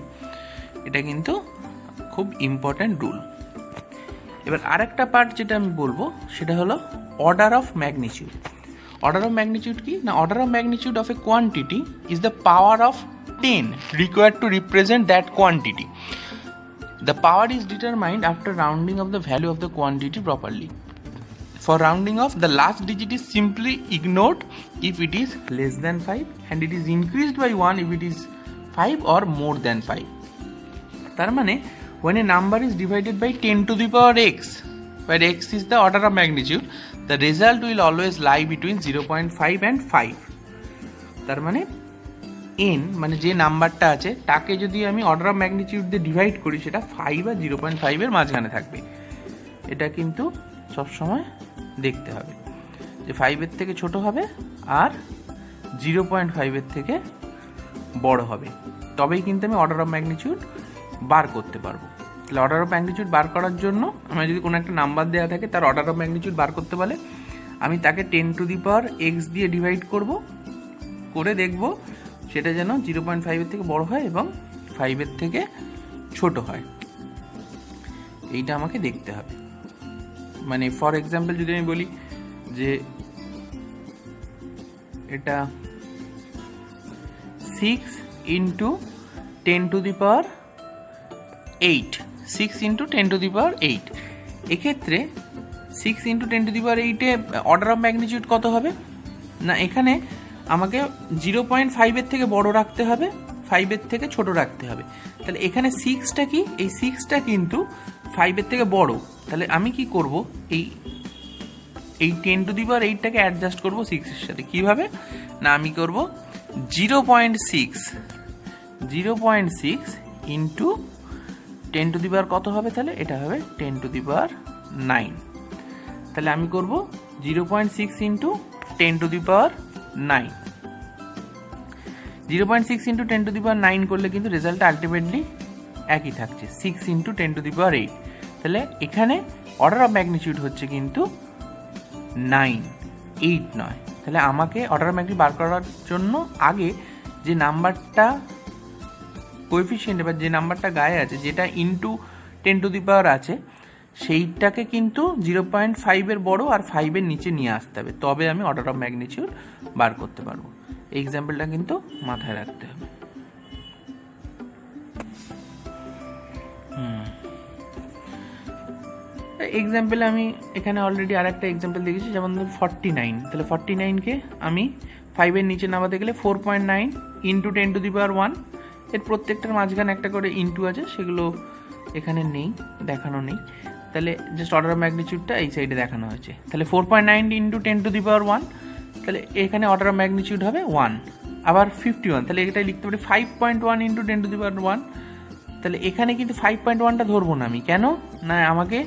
এটা কিন্তু খুব ইম্পর্ট্যান্ট রুল। এবার আরেকটা পার্ট যেটা আমি বলবো সেটা হলো order of magnitude. Order of magnitude কি না, order of magnitude of A quantity is the power of 10 required to represent that quantity. The power is determined after rounding of the value of the quantity properly. For rounding off, the last digit is simply ignored if it is less than 5 and it is increased by 1 if it is 5 or more than 5. তার মানে when a number is divided by 10 to the power x, where x is the order of magnitude, the result will always lie between 0.5 and 5. তার মানে n মানে যে নাম্বারটা আছে তাকে যদি আমি অর্ডার অফ ম্যাগনিটিউড দিয়ে ডিভাইড করি সেটা 5 আর 0.5 এর মাঝখানে থাকবে। এটা কিন্তু সবসময় দেখতে হবে যে 5 এর থেকে ছোট হবে আর 0.5 এর থেকে বড় হবে, তবেই কিন্তু আমি অর্ডার অফ ম্যাগনিটিউড বার করতে পারবো। তাহলে অর্ডার অফ ম্যাগনিটিউড বার করার জন্য আমার যদি কোনো একটা নাম্বার দেওয়া থাকে তার অর্ডার অফ ম্যাগনিটিউড বার করতে বলে, আমি তাকে 10 to the power x দিয়ে ডিভাইড করে দেখব সেটা যেন 0.5 এর থেকে বড় হয় এবং 5 এর থেকে ছোট হয়, এইটা আমাকে দেখতে হবে। মানে ফর এক্সাম্পল যদি আমি বলি যে এটা 6 into 10 to the power 8, 6 into 10 to the power 8, এক্ষেত্রে 6 into 10 to the power 8 A order of magnitude কত হবে না, এখানে আমাকে 0.5 এর থেকে বড় রাখতে হবে, 5 এর থেকে ছোট রাখতে হবে। তাহলে এখানে 6টা কি, এই 6টা কিন্তু 5 এর থেকে বড়, তাহলে আমি কি করব, এই 10 to the power 8টাকে অ্যাডজাস্ট করব 6 এর সাথে। কিভাবে না, আমি করব 0.6 ইন্টু 10 to the power কত হবে, তাহলে এটা হবে 10 to the power 9। তাহলে আমি করব 0.6 into 10 to the power 9, 0.6 into 10 to the power 9 করলে কিন্তু রেজাল্টটা আলটিমেটলি একই থাকছে, 6 ইন্টু 10 to the power 8। তাহলে এখানে অর্ডার অফ ম্যাগনিটিউড হচ্ছে কিন্তু 9, 8 নয়। তাহলে আমাকে অর্ডার অফ ম্যাগনিটিউড বার করার জন্য আগে যে নাম্বারটা কোএফিশিয়েন্ট বা যে নাম্বারটা গায়ে আছে, যেটা ইন্টু 10 to the power আছে, সেইটাকে কিন্তু 0.5 এর বড় আর 5 এর নিচে নিয়ে আসতে হবে, তবে আমি অর্ডার অফ ম্যাগনিটিউড বার করতে পারবো। এই এক্সাম্পলটা কিন্তু মাথায় রাখতে হবে। এক্সাম্পল আমি এখানে অলরেডি আর একটা এক্সাম্পল দেখেছি, যেমন 49, তাহলে 49কে আমি 5 এর নিচে নামাতে গেলে 4.9 ইন্টু 10 to the power 1, এর প্রত্যেকটার মাঝখানে একটা করে ইন্টু আছে, সেগুলো এখানে নেই, দেখানো নেই। তাহলে জাস্ট অর্ডার অফ ম্যাগনিটিউডটা এই সাইডে দেখানো হয়েছে। তাহলে 4.9 ইন্টু 10 to the power 1, তাহলে এখানে অর্ডার অফ ম্যাগনিটিউড হবে 1। আবার 51, তাহলে এটাই লিখতে পারি 5.1 ইন্টু 10 to the power 1। তাহলে এখানে কিন্তু 5.1টা ধরবো না আমি, কেন না, আমাকে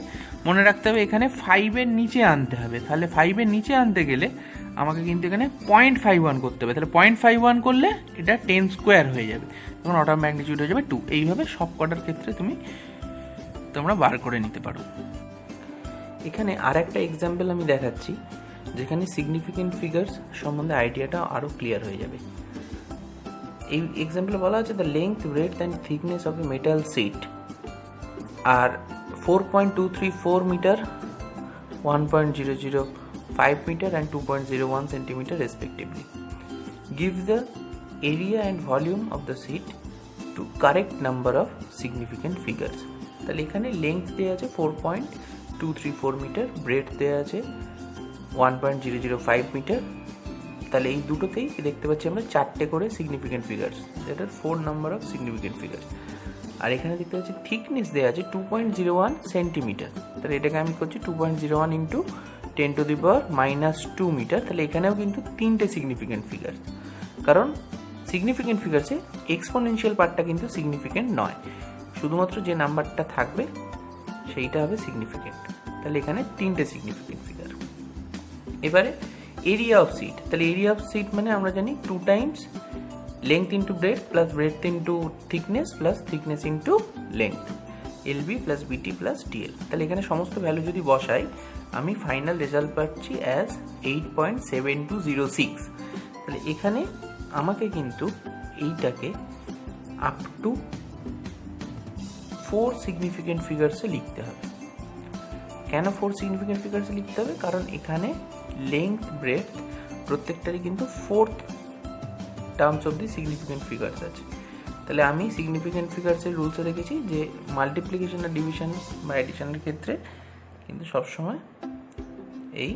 মনে রাখতে হবে এখানে 5 এর নিচে আনতে হবে। তাহলে 5 এর নিচে আনতে গেলে আমাকে কিন্তু এখানে 0.51 করতে হবে। তাহলে 0.51 করলে এটা 10 স্কোয়ার হয়ে যাবে, তখন অর্ডার অফ ম্যাগনিটিউড হয়ে যাবে 2। এইভাবে সব কটার ক্ষেত্রে তোমরা বার করে নিতে পারো। এখানে আর একটা এক্সাম্পল আমি দেখাচ্ছি যেখানে সিগনিফিকেন্ট ফিগার্স সম্বন্ধে আইডিয়াটা আরও ক্লিয়ার হয়ে যাবে। এই এক্সাম্পলে বলা হচ্ছে the length, breadth and thickness of a metal sheet are 4.234 metre, 1.005 metre and 2.01 centimetre respectively. Give the area and volume of the sheet to correct number of significant figures. তাহলে এখানে লেংথ দেওয়া আছে 4.234 মিটার, ব্রেডথ দেওয়া আছে 1.005 metre. তাহলে এই দুটোতেই দেখতে পাচ্ছি আমরা 4টে করে সিগনিফিকেন্ট ফিগার্স, যেটা 4 নাম্বার অফ সিগনিফিকেন্ট ফিগার্স। আর এখানে দেখতে পাচ্ছি থিকনেস দেওয়া আছে 2.01 সেন্টিমিটার। তাহলে এটাকে আমি করছি 2.01 into 10 to the power -2 metre. তাহলে এখানেও কিন্তু 3টে সিগনিফিকেন্ট ফিগার্স, কারণ সিগনিফিকেন্ট ফিগার্সে এক্সপোনেনশিয়াল পার্টটা কিন্তু সিগনিফিকেন্ট নয়, শুধুমাত্র যে নাম্বারটা থাকবে সেইটা হবে সিগনিফিকেন্ট। তাহলে এখানে 3টে সিগনিফিকেন্ট ফিগার। এবারে এরিয়া অফ সিট, তাহলে এরিয়া অফ সিট মানে আমরা জানি 2 Times length into breadth plus breadth into thickness plus thickness into length. LB plus BT plus TL। তাহলে এখানে সমস্ত ভ্যালু যদি বসাই আমি ফাইনাল রেজাল্ট পাচ্ছি অ্যাজ 8.7206। তাহলে এখানে আমাকে কিন্তু এইটাকে আপ টু 4 সিগনিফিকেন্ট ফিগার্সে লিখতে হবে। কেন 4 সিগনিফিকেন্ট ফিগার্সে লিখতে হবে? কারণ এখানে লেংথ ব্রেডথ প্রত্যেকটারই কিন্তু 4th terms of the significant figures আছে। তাহলে আমি সিগনিফিকেন্ট ফিগার্সের রুলসে রেখেছি যে মাল্টিপ্লিকেশন আর ডিভিশন বা অ্যাডিশনের ক্ষেত্রে কিন্তু সবসময় এই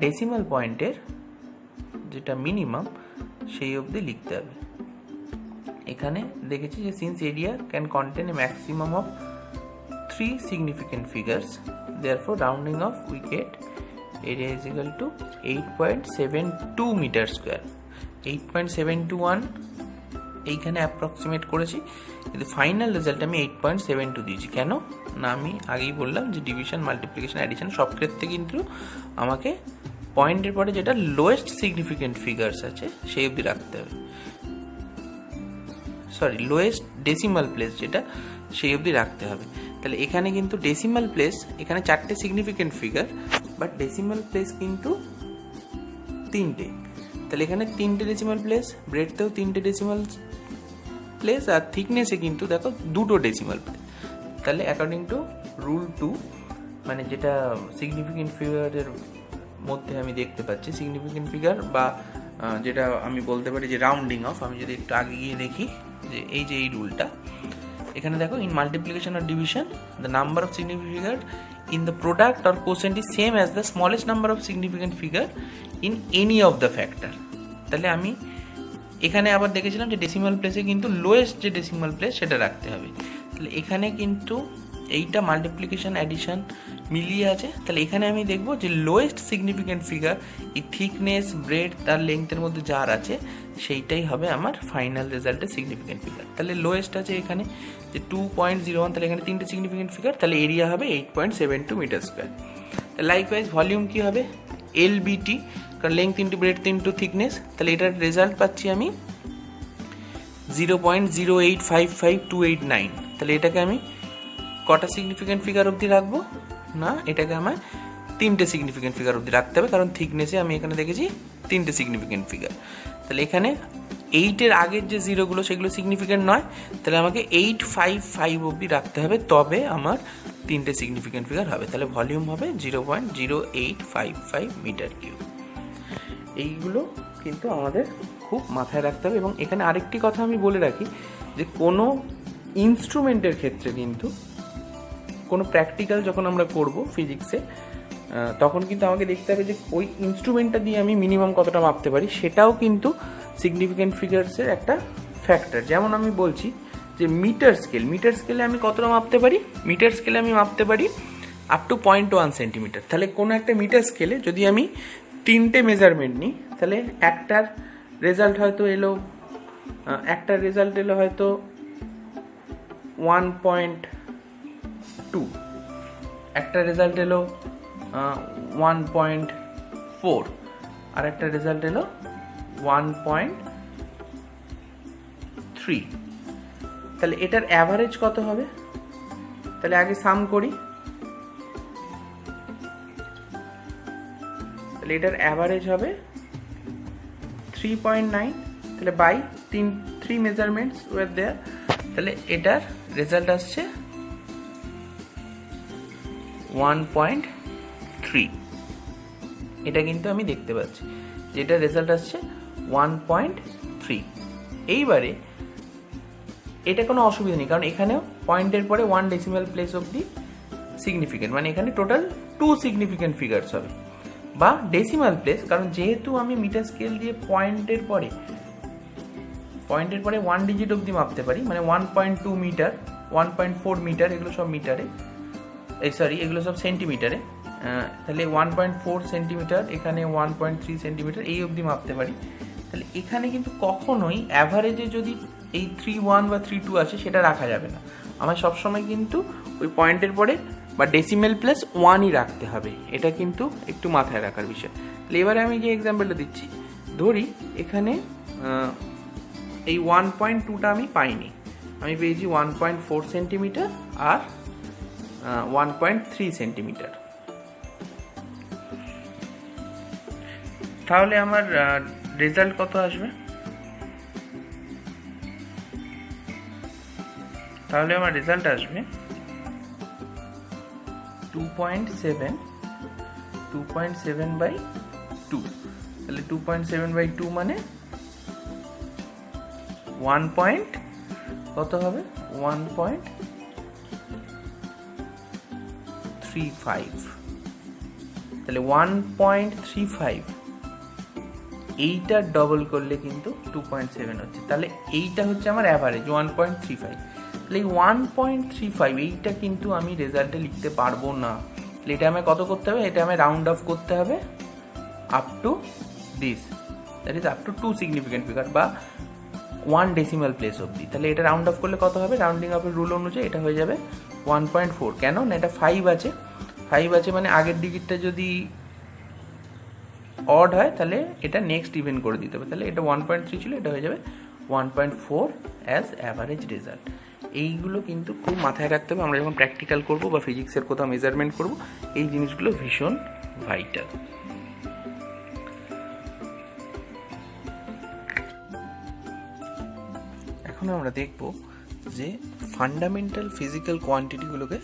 ডেসিমাল পয়েন্টের যেটা মিনিমাম সেই অবধি লিখতে হবে। এখানে দেখেছি যে since area can contain a maximum of 3 significant figures, therefore rounding off we get area is equal to 8.72 meter square। 8.721 এইখানে অ্যাপ্রক্সিমেট করেছি, কিন্তু ফাইনাল রেজাল্ট আমি 8.72 দিয়েছি। কেন না, আমি আগেই বললাম যে ডিভিশন মাল্টিপ্লিকেশন অ্যাডিশন সব ক্ষেত্রে কিন্তু আমাকে পয়েন্টের পরে যেটা লোয়েস্ট সিগনিফিকেন্ট ফিগার্স আছে সেই অবধি রাখতে হবে, সরি লোয়েস্ট ডেসিমাল প্লেস যেটা সেই অবধি রাখতে হবে। তাহলে এখানে কিন্তু ডেসিমাল প্লেস, এখানে 4টে significant figure, but decimal place কিন্তু 3টে। তাহলে এখানে 3টে ডেসিমাল প্লেস, ব্রেডতেও 3টে ডেসিমাল প্লেস, আর থিকনেসে কিন্তু দেখো 2টো ডেসিমাল প্লেস। তাহলে অ্যাকর্ডিং টু রুল 2, মানে যেটা সিগনিফিকেন্ট ফিগারের মধ্যে আমি দেখতে পাচ্ছি সিগনিফিকেন্ট ফিগার বা যেটা আমি বলতে পারি যে রাউন্ডিং অফ, আমি যদি একটু আগে গিয়ে দেখি যে এই রুলটা এখানে দেখো, in multiplication or division the number of significant figure in the product or quotient is same as the smallest number of significant figure in any of the factor. তাহলে আমি এখানে আবার দেখেছিলাম যে ডেসিমাল প্লেসে কিন্তু লোয়েস্ট যে ডেসিমাল প্লেস সেটা রাখতে হবে। তাহলে এখানে কিন্তু এইটা মাল্টিপ্লিকেশন অ্যাডিশন মিলিয়ে আছে। তাহলে এখানে আমি দেখবো যে লোয়েস্ট সিগনিফিকেন্ট ফিগার এই থিকনেস ব্রেড তার লেংথের মধ্যে যার আছে সেইটাই হবে আমার ফাইনাল রেজাল্টের সিগনিফিকেন্ট ফিগার। তাহলে লোয়েস্ট আছে এখানে যে 2.01, তাহলে এখানে 3টে সিগনিফিকেন্ট ফিগার, তাহলে এরিয়া হবে 8.72 মিটার স্কোয়ার। লাইকওয়াইজ ভলিউম কি হবে LBT, কারণ length into breadth into thickness. তাহলে এটার রেজাল্ট পাচ্ছি আমি 0.0855289। তাহলে এটাকে আমি কটা সিগনিফিকেন্ট ফিগার অবধি রাখবো না, এটাকে আমার 3টে সিগনিফিকেন্ট ফিগার অবধি রাখতে হবে, কারণ থিকনেসে আমি এখানে দেখেছি 3টে সিগনিফিকেন্ট ফিগার। তাহলে এখানে 8-এর আগের যে জিরোগুলো সেগুলো সিগনিফিকেন্ট নয়, তাহলে আমাকে 855 অবধি রাখতে হবে, তবে আমার 3টে সিগনিফিকেন্ট ফিগার হবে। তাহলে ভলিউম হবে 0.0855 মিটার কিউব। এইগুলো কিন্তু আমাদের খুব মাথায় রাখতে হবে। এবং এখানে আরেকটি কথা আমি বলে রাখি যে কোনো ইনস্ট্রুমেন্টের ক্ষেত্রে কিন্তু কোনো প্র্যাকটিক্যাল যখন আমরা করব ফিজিক্সে, তখন কিন্তু আমাকে দেখতে হবে যে ওই ইনস্ট্রুমেন্টটা দিয়ে আমি মিনিমাম কতটা মাপতে পারি, সেটাও কিন্তু সিগনিফিকেন্ট ফিগার্সের একটা ফ্যাক্টর। যেমন আমি বলছি যে মিটার স্কেলে আমি কতটা মাপতে পারি, মিটার স্কেলে আমি মাপতে পারি আপ টু 0.1 সেন্টিমিটার। তাহলে কোনো একটা মিটার স্কেলে যদি আমি 3টে মেজারমেন্ট নিই, তাহলে একটার রেজাল্ট এলো হয়তো 1.2, একটা রেজাল্ট এলো 1.4, আর একটা রেজাল্ট এলো 1.3। তাহলে এটার অ্যাভারেজ কত হবে? তাহলে আগে সাম করি। তাহলে এটার অ্যাভারেজ হবে 3.9, তাহলে বাই 3 মেজারমেন্টস ওয়ার দেয়ার, তাহলে এটার রেজাল্ট আসছে 1.3। এটা কিন্তু আমি দেখতে পাচ্ছি যে এটার রেজাল্ট আসছে 1.3। এইবারে এটা কোনো অসুবিধা নেই, কারণ এখানেও পয়েন্টের পরে 1 ডেসিমাল প্লেস অবধি সিগনিফিকেন্ট, মানে এখানে টোটাল 2 সিগনিফিকেন্ট ফিগার্স হবে, বা ডেসিমাল প্লেস, কারণ যেহেতু আমি মিটার স্কেল দিয়ে পয়েন্টের পরে 1 ডিজিট অবধি মাপতে পারি, মানে 1.2 মিটার, 1.4 মিটার, এগুলো সব মিটারে, এগুলো সব সেন্টিমিটারে। তাহলে 1.4 সেন্টিমিটার, এখানে 1.3 সেন্টিমিটার, এই অবধি মাপতে পারি। তাহলে এখানে কিন্তু কখনোই অ্যাভারেজে যদি এই 3.1 বা 3.2 আসে সেটা রাখা যাবে না। আমার সবসময় কিন্তু ওই পয়েন্টের পরে বা ডেসিমেল প্লাস 1ই রাখতে হবে, এটা কিন্তু একটু মাথায় রাখার বিষয়। তাহলে এবারে আমি যে এক্সাম্পলটা দিচ্ছি, ধরি এখানে এই 1.2টা আমি পাইনি, আমি পেয়েছি 1.4 সেন্টিমিটার আর 1.3 সেন্টিমিটার। তাহলে আমার রেজাল্ট কত আসবে? তাহলে আমার রেজাল্ট আসবে 2.7/2। তাহলে 2.7/2 মানে 1 পয়েন্ট কত হবে? 1.35। তাহলে 1.35 এইটার ডবল করলে কিন্তু 2.7 হচ্ছে। তাহলে এইটা হচ্ছে আমার অ্যাভারেজ 1.35। তাহলে এই 1.35 এইটা কিন্তু আমি রেজাল্টে লিখতে পারবো না। তাহলে এটা আমি কত করতে হবে? এটা আমি রাউন্ড অফ করতে হবে up to this, that is up to 2 significant figure বা 1 ডেসিমাল প্লেস অবধি। তাহলে এটা রাউন্ড অফ করলে কত হবে? রাউন্ডিং অফের রুল অনুযায়ী এটা হয়ে যাবে 1.4। কেন না? এটা 5 আছে, 5 আছে মানে আগের ডিজিটটা যদি অড হয় তাহলে এটা নেক্সট ইভেন করে দিতে হবে। তাহলে এটা 1.3 ছিল, এটা হয়ে যাবে 1.4 অ্যাজ অ্যাভারেজ রেজাল্ট। এইগুলো কিন্তু খুব মাথায় রাখতে হবে আমরা যখন প্র্যাকটিক্যাল করব বা ফিজিক্সের কোথাও মেজারমেন্ট করব, এই জিনিসগুলো ভীষণ ভাইটাল। এখন আমরা দেখব যে ফান্ডামেন্টাল ফিজিক্যাল কোয়ান্টিটিগুলোকে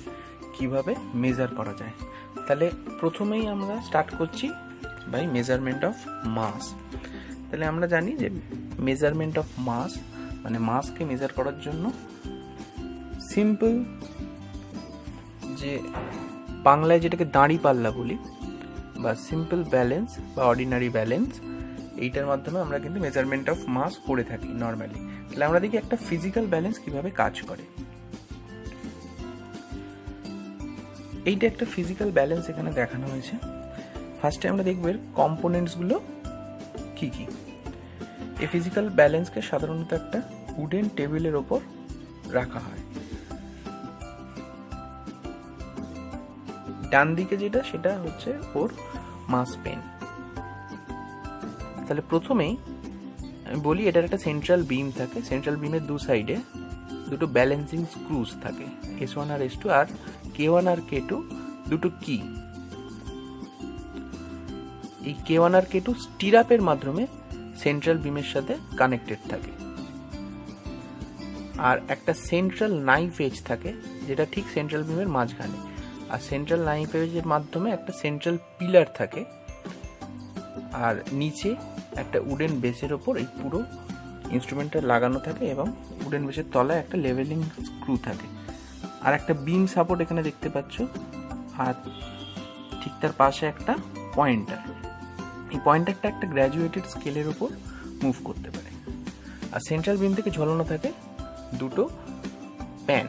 কিভাবে মেজার করা যায়। তাহলে প্রথমেই আমরা স্টার্ট করছি বাই মেজারমেন্ট অফ মাস। তাহলে আমরা জানি যে মেজারমেন্ট অফ মাস মানে মাসকে মেজার করার জন্য সিম্পল, যে বাংলায় যেটাকে দাঁড়িপাল্লা বলি বা সিম্পল ব্যালেন্স বা অর্ডিনারি ব্যালেন্স, এইটার মাধ্যমে আমরা কিন্তু মেজারমেন্ট অফ মাস করে থাকি নর্মালি। তাহলে আমরা দেখি একটা ফিজিক্যাল ব্যালেন্স কিভাবে কাজ করে। এইটা একটা ফিজিক্যাল ব্যালেন্স এখানে দেখানো হয়েছে। ফার্স্টে আমরা দেখব এর কম্পোনেন্টসগুলো কি কি। এই ফিজিক্যাল ব্যালেন্সকে সাধারণত একটা উডেন টেবিলের ওপর রাখা হয়। ডান দিকে যেটা সেটা হচ্ছে ওর মাস পেন। তাহলে প্রথমেই আমি বলি এটার একটা সেন্ট্রাল বিম থাকে। সেন্ট্রাল বিমের দু সাইডে দুটো ব্যালেন্সিং স্ক্রুজ থাকে, S1 আর S2, আর K1 আর K2 দুটো কি। এই K1 আর K2 স্টিরাপের মাধ্যমে সেন্ট্রাল বিমের সাথে কানেক্টেড থাকে। আর একটা সেন্ট্রাল নাইফ এজ থাকে যেটা ঠিক সেন্ট্রাল বিমের মাঝখানে। আর সেন্ট্রাল নাইফ এজের মাধ্যমে একটা সেন্ট্রাল পিলার থাকে, আর নিচে একটা উডেন বেসের ওপর এই পুরো ইনস্ট্রুমেন্টটা লাগানো থাকে এবং উডেন বেসের তলায় একটা লেভেলিং স্ক্রু থাকে। আর একটা বিম সাপোর্ট এখানে দেখতে পাচ্ছ, আর ঠিক তার পাশে একটা পয়েন্টার। এই পয়েন্টারটা একটা গ্র্যাজুয়েটেড স্কেলের ওপর মুভ করতে পারে। আর সেন্ট্রাল বিম থেকে ঝোলানো থাকে দুটো প্যান,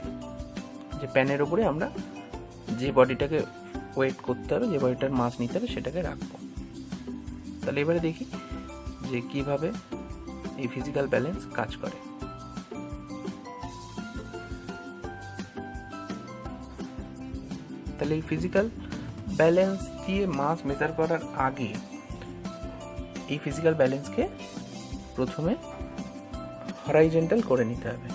যে প্যানের ওপরে আমরা যে বডিটাকে ওয়েট করতে হবে, যে বডিটার মাস নিতে হবে সেটাকে রাখবো। তাহলে এবারে দেখি যে কিভাবে এই ফিজিক্যাল ব্যালেন্স কাজ করে। তাহলে এই ফিজিক্যাল ব্যালেন্স দিয়ে মাস মেজার করার আগে এই ফিজিক্যাল ব্যালেন্সকে প্রথমে হরাইজন্টাল করে নিতে হবে।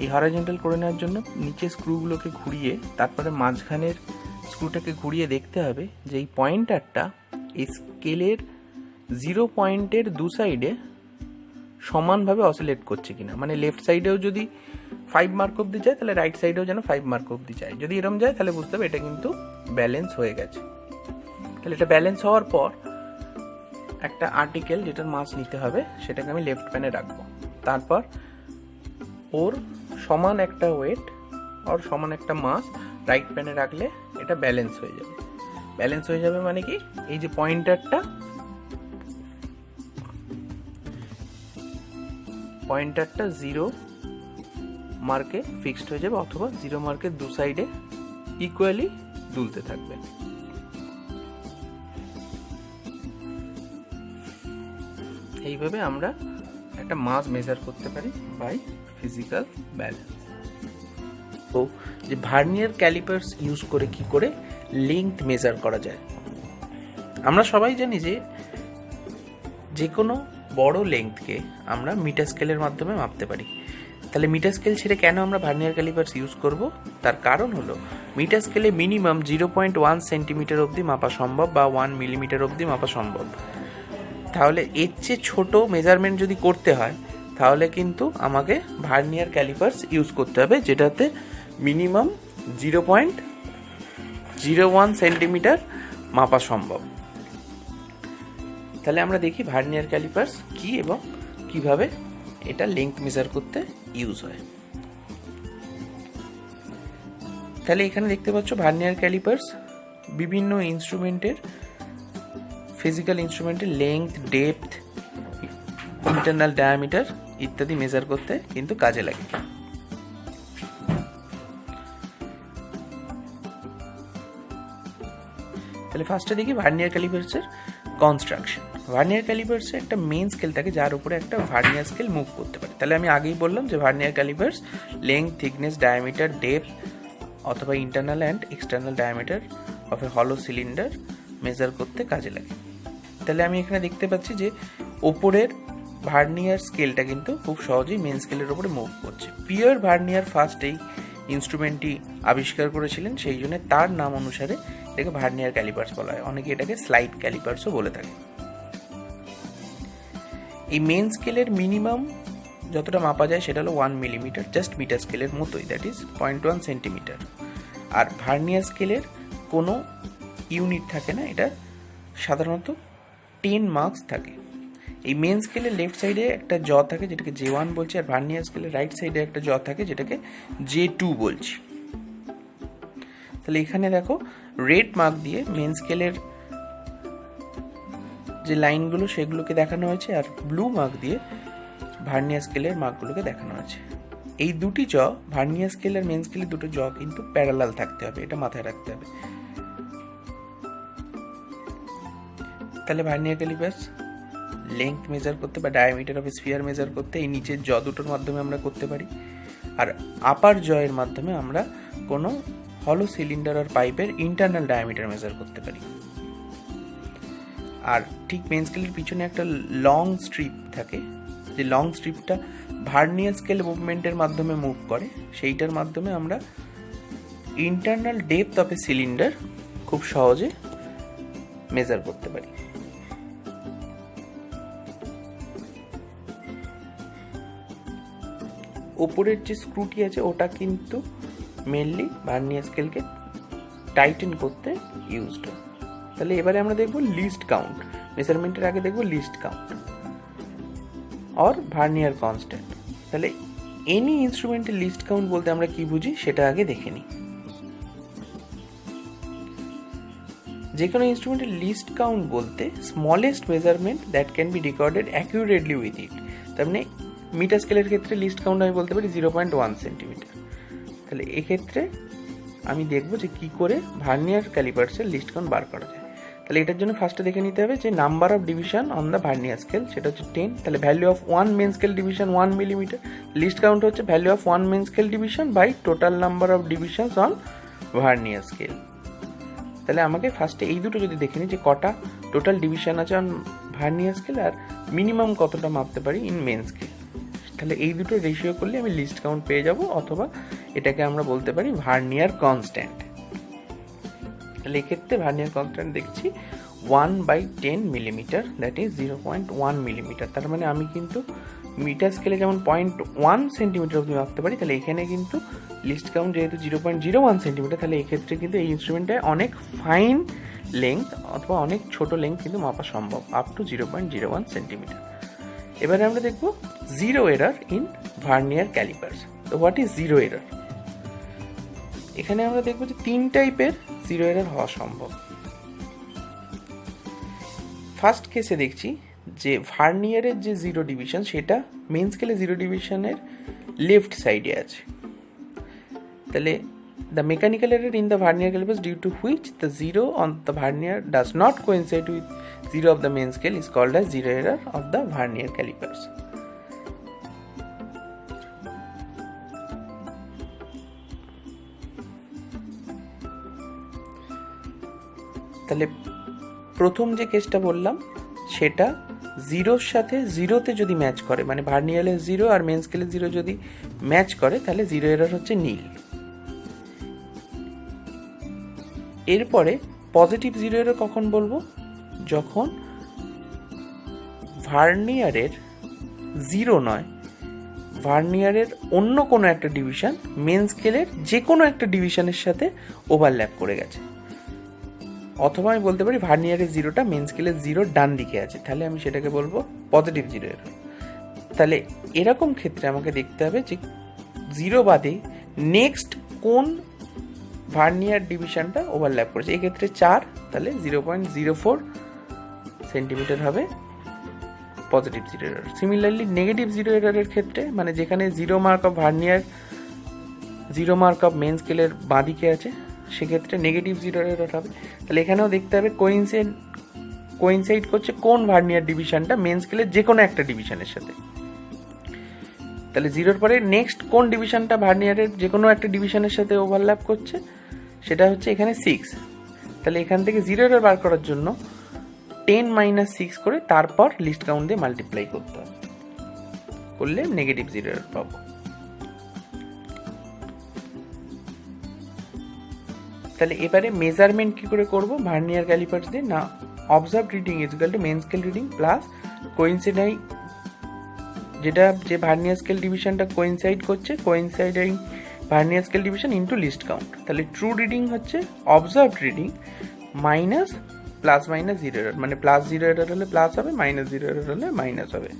এই হরাইজন্টাল করে নেওয়ার জন্য নিচে স্ক্রুগুলোকে ঘুরিয়ে তারপরে মাঝখানের স্ক্রুটাকে ঘুরিয়ে দেখতে হবে যে এই পয়েন্টারটা এই স্কেলের 0 পয়েন্টের দু সাইডে সমানভাবে অসিলেট করছে কিনা। মানে লেফট সাইডেও যদি 5 মার্ক অব্দি যায় তাহলে রাইট সাইডেও যেন 5 মার্ক অব্দি যায়। যদি এরম যায় তাহলে বুঝতে হবে এটা কিন্তু ব্যালেন্স হয়ে গেছে। তাহলে এটা ব্যালেন্স হওয়ার পর একটা আর্টিকেল যেটার মাস নিতে হবে সেটাকে আমি লেফট প্যানে রাখবো। তারপর ওর সমান একটা ওয়েট আর সমান একটা মাস রাইট প্যানে রাখলে এটা ব্যালেন্স হয়ে যাবে। ব্যালেন্স হয়ে যাবে মানে কি, এই যে পয়েন্টারটা 0 মার্কে ফিক্সড হয়ে যাবে, অথবা 0 মার্কের দু সাইডে ইকুয়ালি দুলতে থাকবে। এইভাবে আমরা একটা মাস মেজার করতে পারি বাই ফিজিক্যাল ব্যালেন্স। তো যে ভার্নিয়ার ক্যালিপার্স ইউজ করে কি করে লেংথ মেজার করা যায়। আমরা সবাই জানি যে কোনো বড় লেন্থকে আমরা মিটার স্কেলের মাধ্যমে মাপতে পারি। তাহলে মিটার স্কেল ছেড়ে কেন আমরা ভার্নিয়ার ক্যালিপার্স ইউজ করব? তার কারণ হলো মিটার স্কেলে মিনিমাম 0.1 সেন্টিমিটার অবধি মাপা সম্ভব বা 1 মিলিমিটার অবধি মাপা সম্ভব। তাহলে এর চেয়ে ছোটো মেজারমেন্ট যদি করতে হয় তাহলে কিন্তু আমাকে ভার্নিয়ার ক্যালিপার্স ইউজ করতে হবে, যেটাতে মিনিমাম 0.01 সেন্টিমিটার মাপা সম্ভব। তাহলে আমরা দেখি ভার্নিয়ার ক্যালিপার্স কি এবং কিভাবে এটা লেন্থ মেজার করতে ইউজ হয়। তাহলে এখানে দেখতে পাচ্ছ ভার্নিয়ার ক্যালিপার্স বিভিন্ন ইনস্ট্রুমেন্টের, ফিজিক্যাল ইনস্ট্রুমেন্টের লেন্থ, ডেপথ, ইন্টারনাল ডায়ামিটার ইত্যাদি মেজার করতে কিন্তু কাজে লাগে। তাহলে ফার্স্টে দেখি ভার্নিয়ার ক্যালিপার্সের কনস্ট্রাকশন। ভার্নিয়ার ক্যালিপার্সে একটা মেইন স্কেল থাকে যার উপরে একটা ভার্নিয়ার স্কেল মুভ করতে পারে। তাহলে আমি আগেই বললাম যে vernier callipers length, thickness, diameter, depth অথবা internal and external diameter of a হলো সিলিন্ডার মেজার করতে কাজে লাগে। তাহলে আমি এখানে দেখতে পাচ্ছি যে ওপরের ভার্নিয়ার স্কেলটা কিন্তু খুব সহজেই মেন স্কেলের ওপরে মুভ করছে। পিয়ার ভার্নিয়ার ফার্স্ট এই ইনস্ট্রুমেন্টটি আবিষ্কার করেছিলেন, সেই জন্য তার নাম অনুসারে এটাকে ভার্নিয়ার ক্যালিপার্স বলা হয়। অনেকে এটাকে স্লাইড ক্যালিপার্সও বলে থাকে। এই মেন স্কেলের মিনিমাম যতটা মাপা যায় সেটা হলো 1 মিলিমিটার, জাস্ট মিটার স্কেলের মতোই, দ্যাট ইজ 0.1 সেন্টিমিটার। আর ভার্নিয়ার স্কেলের কোনো ইউনিট থাকে না, এটা সাধারণত 10 মার্কস থাকে। এই মেন স্কেলের লেফট সাইডে একটা জ থাকে যেটাকে J1 বলছি, আর ভার্নিয়ার স্কেলের রাইট সাইডে একটা জ থাকে যেটাকে J2 বলছি। তাহলে এখানে দেখো রেড মার্ক দিয়ে মেন স্কেলের যে লাইনগুলো সেগুলোকে দেখানো হয়েছে, আর ব্লু মার্ক দিয়ে ভার্নিয়ার স্কেলের মার্কগুলোকে দেখানো হয়েছে। এই দুটি জ ভার্নিয়ার স্কেল আর মেন স্কেলের দুটো জ কিন্তু প্যারালাল থাকতে হবে, এটা মাথায় রাখতে হবে। তাহলে ভার্নিয়ার ক্যালিপার্স লেন্থ মেজার করতে বা ডায়ামিটার অফ স্ফিয়ার মেজার করতে এই নিচের জ দুটোর মাধ্যমে আমরা করতে পারি, আর আপার জয়ের মাধ্যমে আমরা কোনো হলো সিলিন্ডার আর পাইপের ইন্টারনাল ডায়ামিটার মেজার করতে পারি। আর ঠিক মেন স্কেলের পিছনে একটা লং স্ট্রিপ থাকে, যে লং স্ট্রিপটা ভার্নিয়ার স্কেল মুভমেন্টের মাধ্যমে মুভ করে, সেইটার মাধ্যমে আমরা internal depth of A cylinder খুব সহজে মেজার করতে পারি। ওপরের যে স্ক্রুটি আছে ওটা কিন্তু মেনলি ভার্নিয়ার স্কেলকে টাইটেন করতে ইউজড হয়। তাহলে এবারে আমরা দেখব লিস্ট কাউন্ট। মেজারমেন্টের আগে দেখব list count or vernier constant. তাহলে এনি ইনস্ট্রুমেন্টের লিস্ট কাউন্ট বলতে আমরা কি বুঝি সেটা আগে দেখে নিই। যে কোনো ইনস্ট্রুমেন্টের লিস্ট কাউন্ট বলতে smallest measurement that can be recorded accurately with it. তার মানে মিটার স্কেলের ক্ষেত্রে লিস্ট কাউন্ট আমি বলতে পারি 0.1 সেন্টিমিটার। তাহলে এক্ষেত্রে আমি দেখব যে কি করে ভার্নিয়ার ক্যালিপার্সের লিস্ট কাউন্ট বার করা যায়। তাহলে এটার জন্য ফার্স্টে দেখে নিতে হবে যে number of division on the vernier scale, সেটা হচ্ছে 10। তাহলে value of 1 main scale division 1 millimetre. Least count হচ্ছে value of 1 main scale division by total number of divisions on vernier scale. তাহলে আমাকে ফার্স্টে এই দুটো যদি দেখে নিই যে কটা টোটাল ডিভিশন আছে অন ভার্নিয়ার স্কেল আর মিনিমাম কতটা মাপতে পারি ইন মেন স্কেল, তাহলে এই দুটো রেশিও করলে আমি লিস্ট কাউন্ট পেয়ে যাব, অথবা এটাকে আমরা বলতে পারি ভার্নিয়ার কনস্ট্যান্ট। তাহলে এক্ষেত্রে ভার্নিয়ার কনস্ট্যান্ট দেখছি 1/10 মিলিমিটার, দ্যাট ইজ 0.1 মিলিমিটার। তার মানে আমি কিন্তু মিটার স্কেলে যেমন 0.1 সেন্টিমিটার অবধি মাপতে পারি, তাহলে এখানে কিন্তু লিস্ট কাউন্ট যেহেতু 0.01 সেন্টিমিটার, তাহলে এক্ষেত্রে কিন্তু এই ইনস্ট্রুমেন্টে অনেক ফাইন লেন্থ অথবা অনেক ছোট লেন্থ কিন্তু মাপা সম্ভব, আপ টু 0.01 সেন্টিমিটার। এবারে আমরা দেখব zero error in vernier callipers. তো হোয়াট ইজ জিরো এরার? এখানে আমরা দেখব যে 3 টাইপের জিরো এরার হওয়া সম্ভব। ফার্স্ট কেসে দেখছি যে ভার্নিয়ারের যে জিরো ডিভিশন সেটা মেন স্কেলে জিরো ডিভিশনের লেফট সাইডে আছে। তাহলে the mechanical error in the vernier calipers due to which the zero on the vernier does not coincide with zero of the main scale is called as zero error of the vernier calipers. তাহলে প্রথম যে কেসটা বললাম সেটা জিরোর সাথে জিরোতে যদি ম্যাচ করে, মানে ভার্নিয়ারের জিরো আর মেন স্কেলের জিরো যদি ম্যাচ করে, তাহলে জিরো এরর হচ্ছে নীল। এরপরে পজিটিভ জিরো এরর কখন বলবো? যখন ভার্নিয়ারের জিরো নয়, ভার্নিয়ারের অন্য কোনো একটা ডিভিশন মেন স্কেলের যে কোনো একটা ডিভিশনের সাথে ওভারল্যাপ করে গেছে। অথবা আমি বলতে পারি ভার্নিয়ারের জিরোটা মেন স্কেলের জিরোর ডান দিকে আছে, তাহলে আমি সেটাকে বলবো পজিটিভ জিরো এরর। তাহলে এরকম ক্ষেত্রে আমাকে দেখতে হবে যে জিরো বাদে নেক্সট কোন ভার্নিয়ার ডিভিশনটা ওভারল্যাপ করেছে। এক্ষেত্রে 4, তাহলে 0.04 সেন্টিমিটার হবে positive zero error. Similarly negative zero এররের ক্ষেত্রে, মানে যেখানে zero mark of vernier, zero mark of main স্কেলের বাঁদিকে আছে, সেক্ষেত্রে নেগেটিভ জিরো এরর হবে। তাহলে এখানেও দেখতে হবে কোইনসাইড করছে কোন ভার্নিয়ার ডিভিশনটা মেন স্কেলের যে কোনো একটা ডিভিশনের সাথে। তাহলে জিরোর পরে নেক্সট কোন ডিভিশনটা ভার্নিয়ারের যে কোনো একটা ডিভিশনের সাথে ওভারল্যাপ করছে, সেটা হচ্ছে এখানে 6। তাহলে এখান থেকে জিরো এরর বার করার জন্য 10 - 6 করে তারপর লিস্ট কাউন্ট দিয়ে মাল্টিপ্লাই করতে হবে, করলে নেগেটিভ জিরো এরর পাবো। তাহলে এবারে মেজারমেন্ট কি করে করব ভার্নিয়ার ক্যালিপার্স দিয়ে? না, observe reading is equal to main scale reading plus coincide, যেটা যে ভার্নিয়ার স্কেল ডিভিশনটা কোইনসাইড করছে, coincide vernier scale division into least count. তাহলে ট্রু রিডিং হচ্ছে observe reading minus plus minus zero error, মানে plus zero error হলে plus হবে, minus zero error হলে মাইনাস হবে।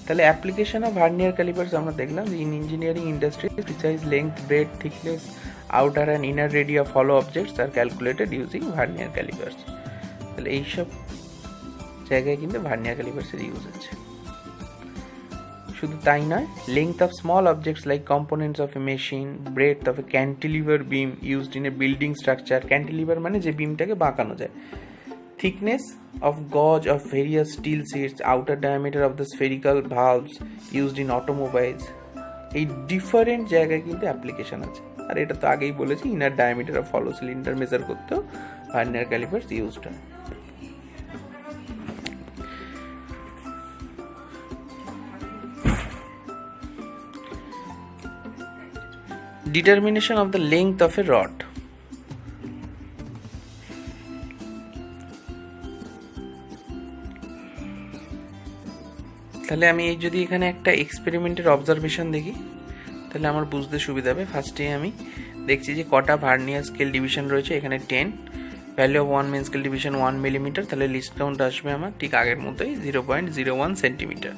তাহলে অ্যাপ্লিকেশন অফ ভার্নিয়ার ক্যালিপার্স আমরা দেখলাম যে in engineering industry precise length, breadth, thickness, outer and inner রেডিয়া of হলো অবজেক্টস আর ক্যালকুলেটেড ইউজিং ভার্নিয়ার ক্যালিপার্স। তাহলে এইসব জায়গায় কিন্তু ভার্নিয়ার ক্যালিপার্সের ইউজ আছে। শুধু তাই নয়, length of small objects like components of A machine, breadth of A cantilever beam used in a building structure, cantilever মানে যে বিমটাকে বাঁকানো যায়, thickness of gauge of various steel sheets, outer diameter of the spherical valves used in automobiles, এই different জায়গায় কিন্তু application আছে। আর এটা তো আগেই বলেছি, ইনার ডায়ামিটার অফ হলো সিলিন্ডার মেজার করতেও ভার্নিয়ার ক্যালিপার্স ইউজড হয়। Determination of the length of A rod. তাহলে আমি এই যদি এখানে একটা এক্সপেরিমেন্টের অবজারভেশন দেখি, তাহলে আমার বুঝতে সুবিধা হবে। ফার্স্টে আমি দেখছি যে কটা ভার্নিয়ার স্কেল ডিভিশন রয়েছে, এখানে 10, value of 1 main scale division 1 millimetre, তাহলে লিস্ট কাউন্ট আসবে আমার ঠিক আগের মতোই 0.01 সেন্টিমিটার।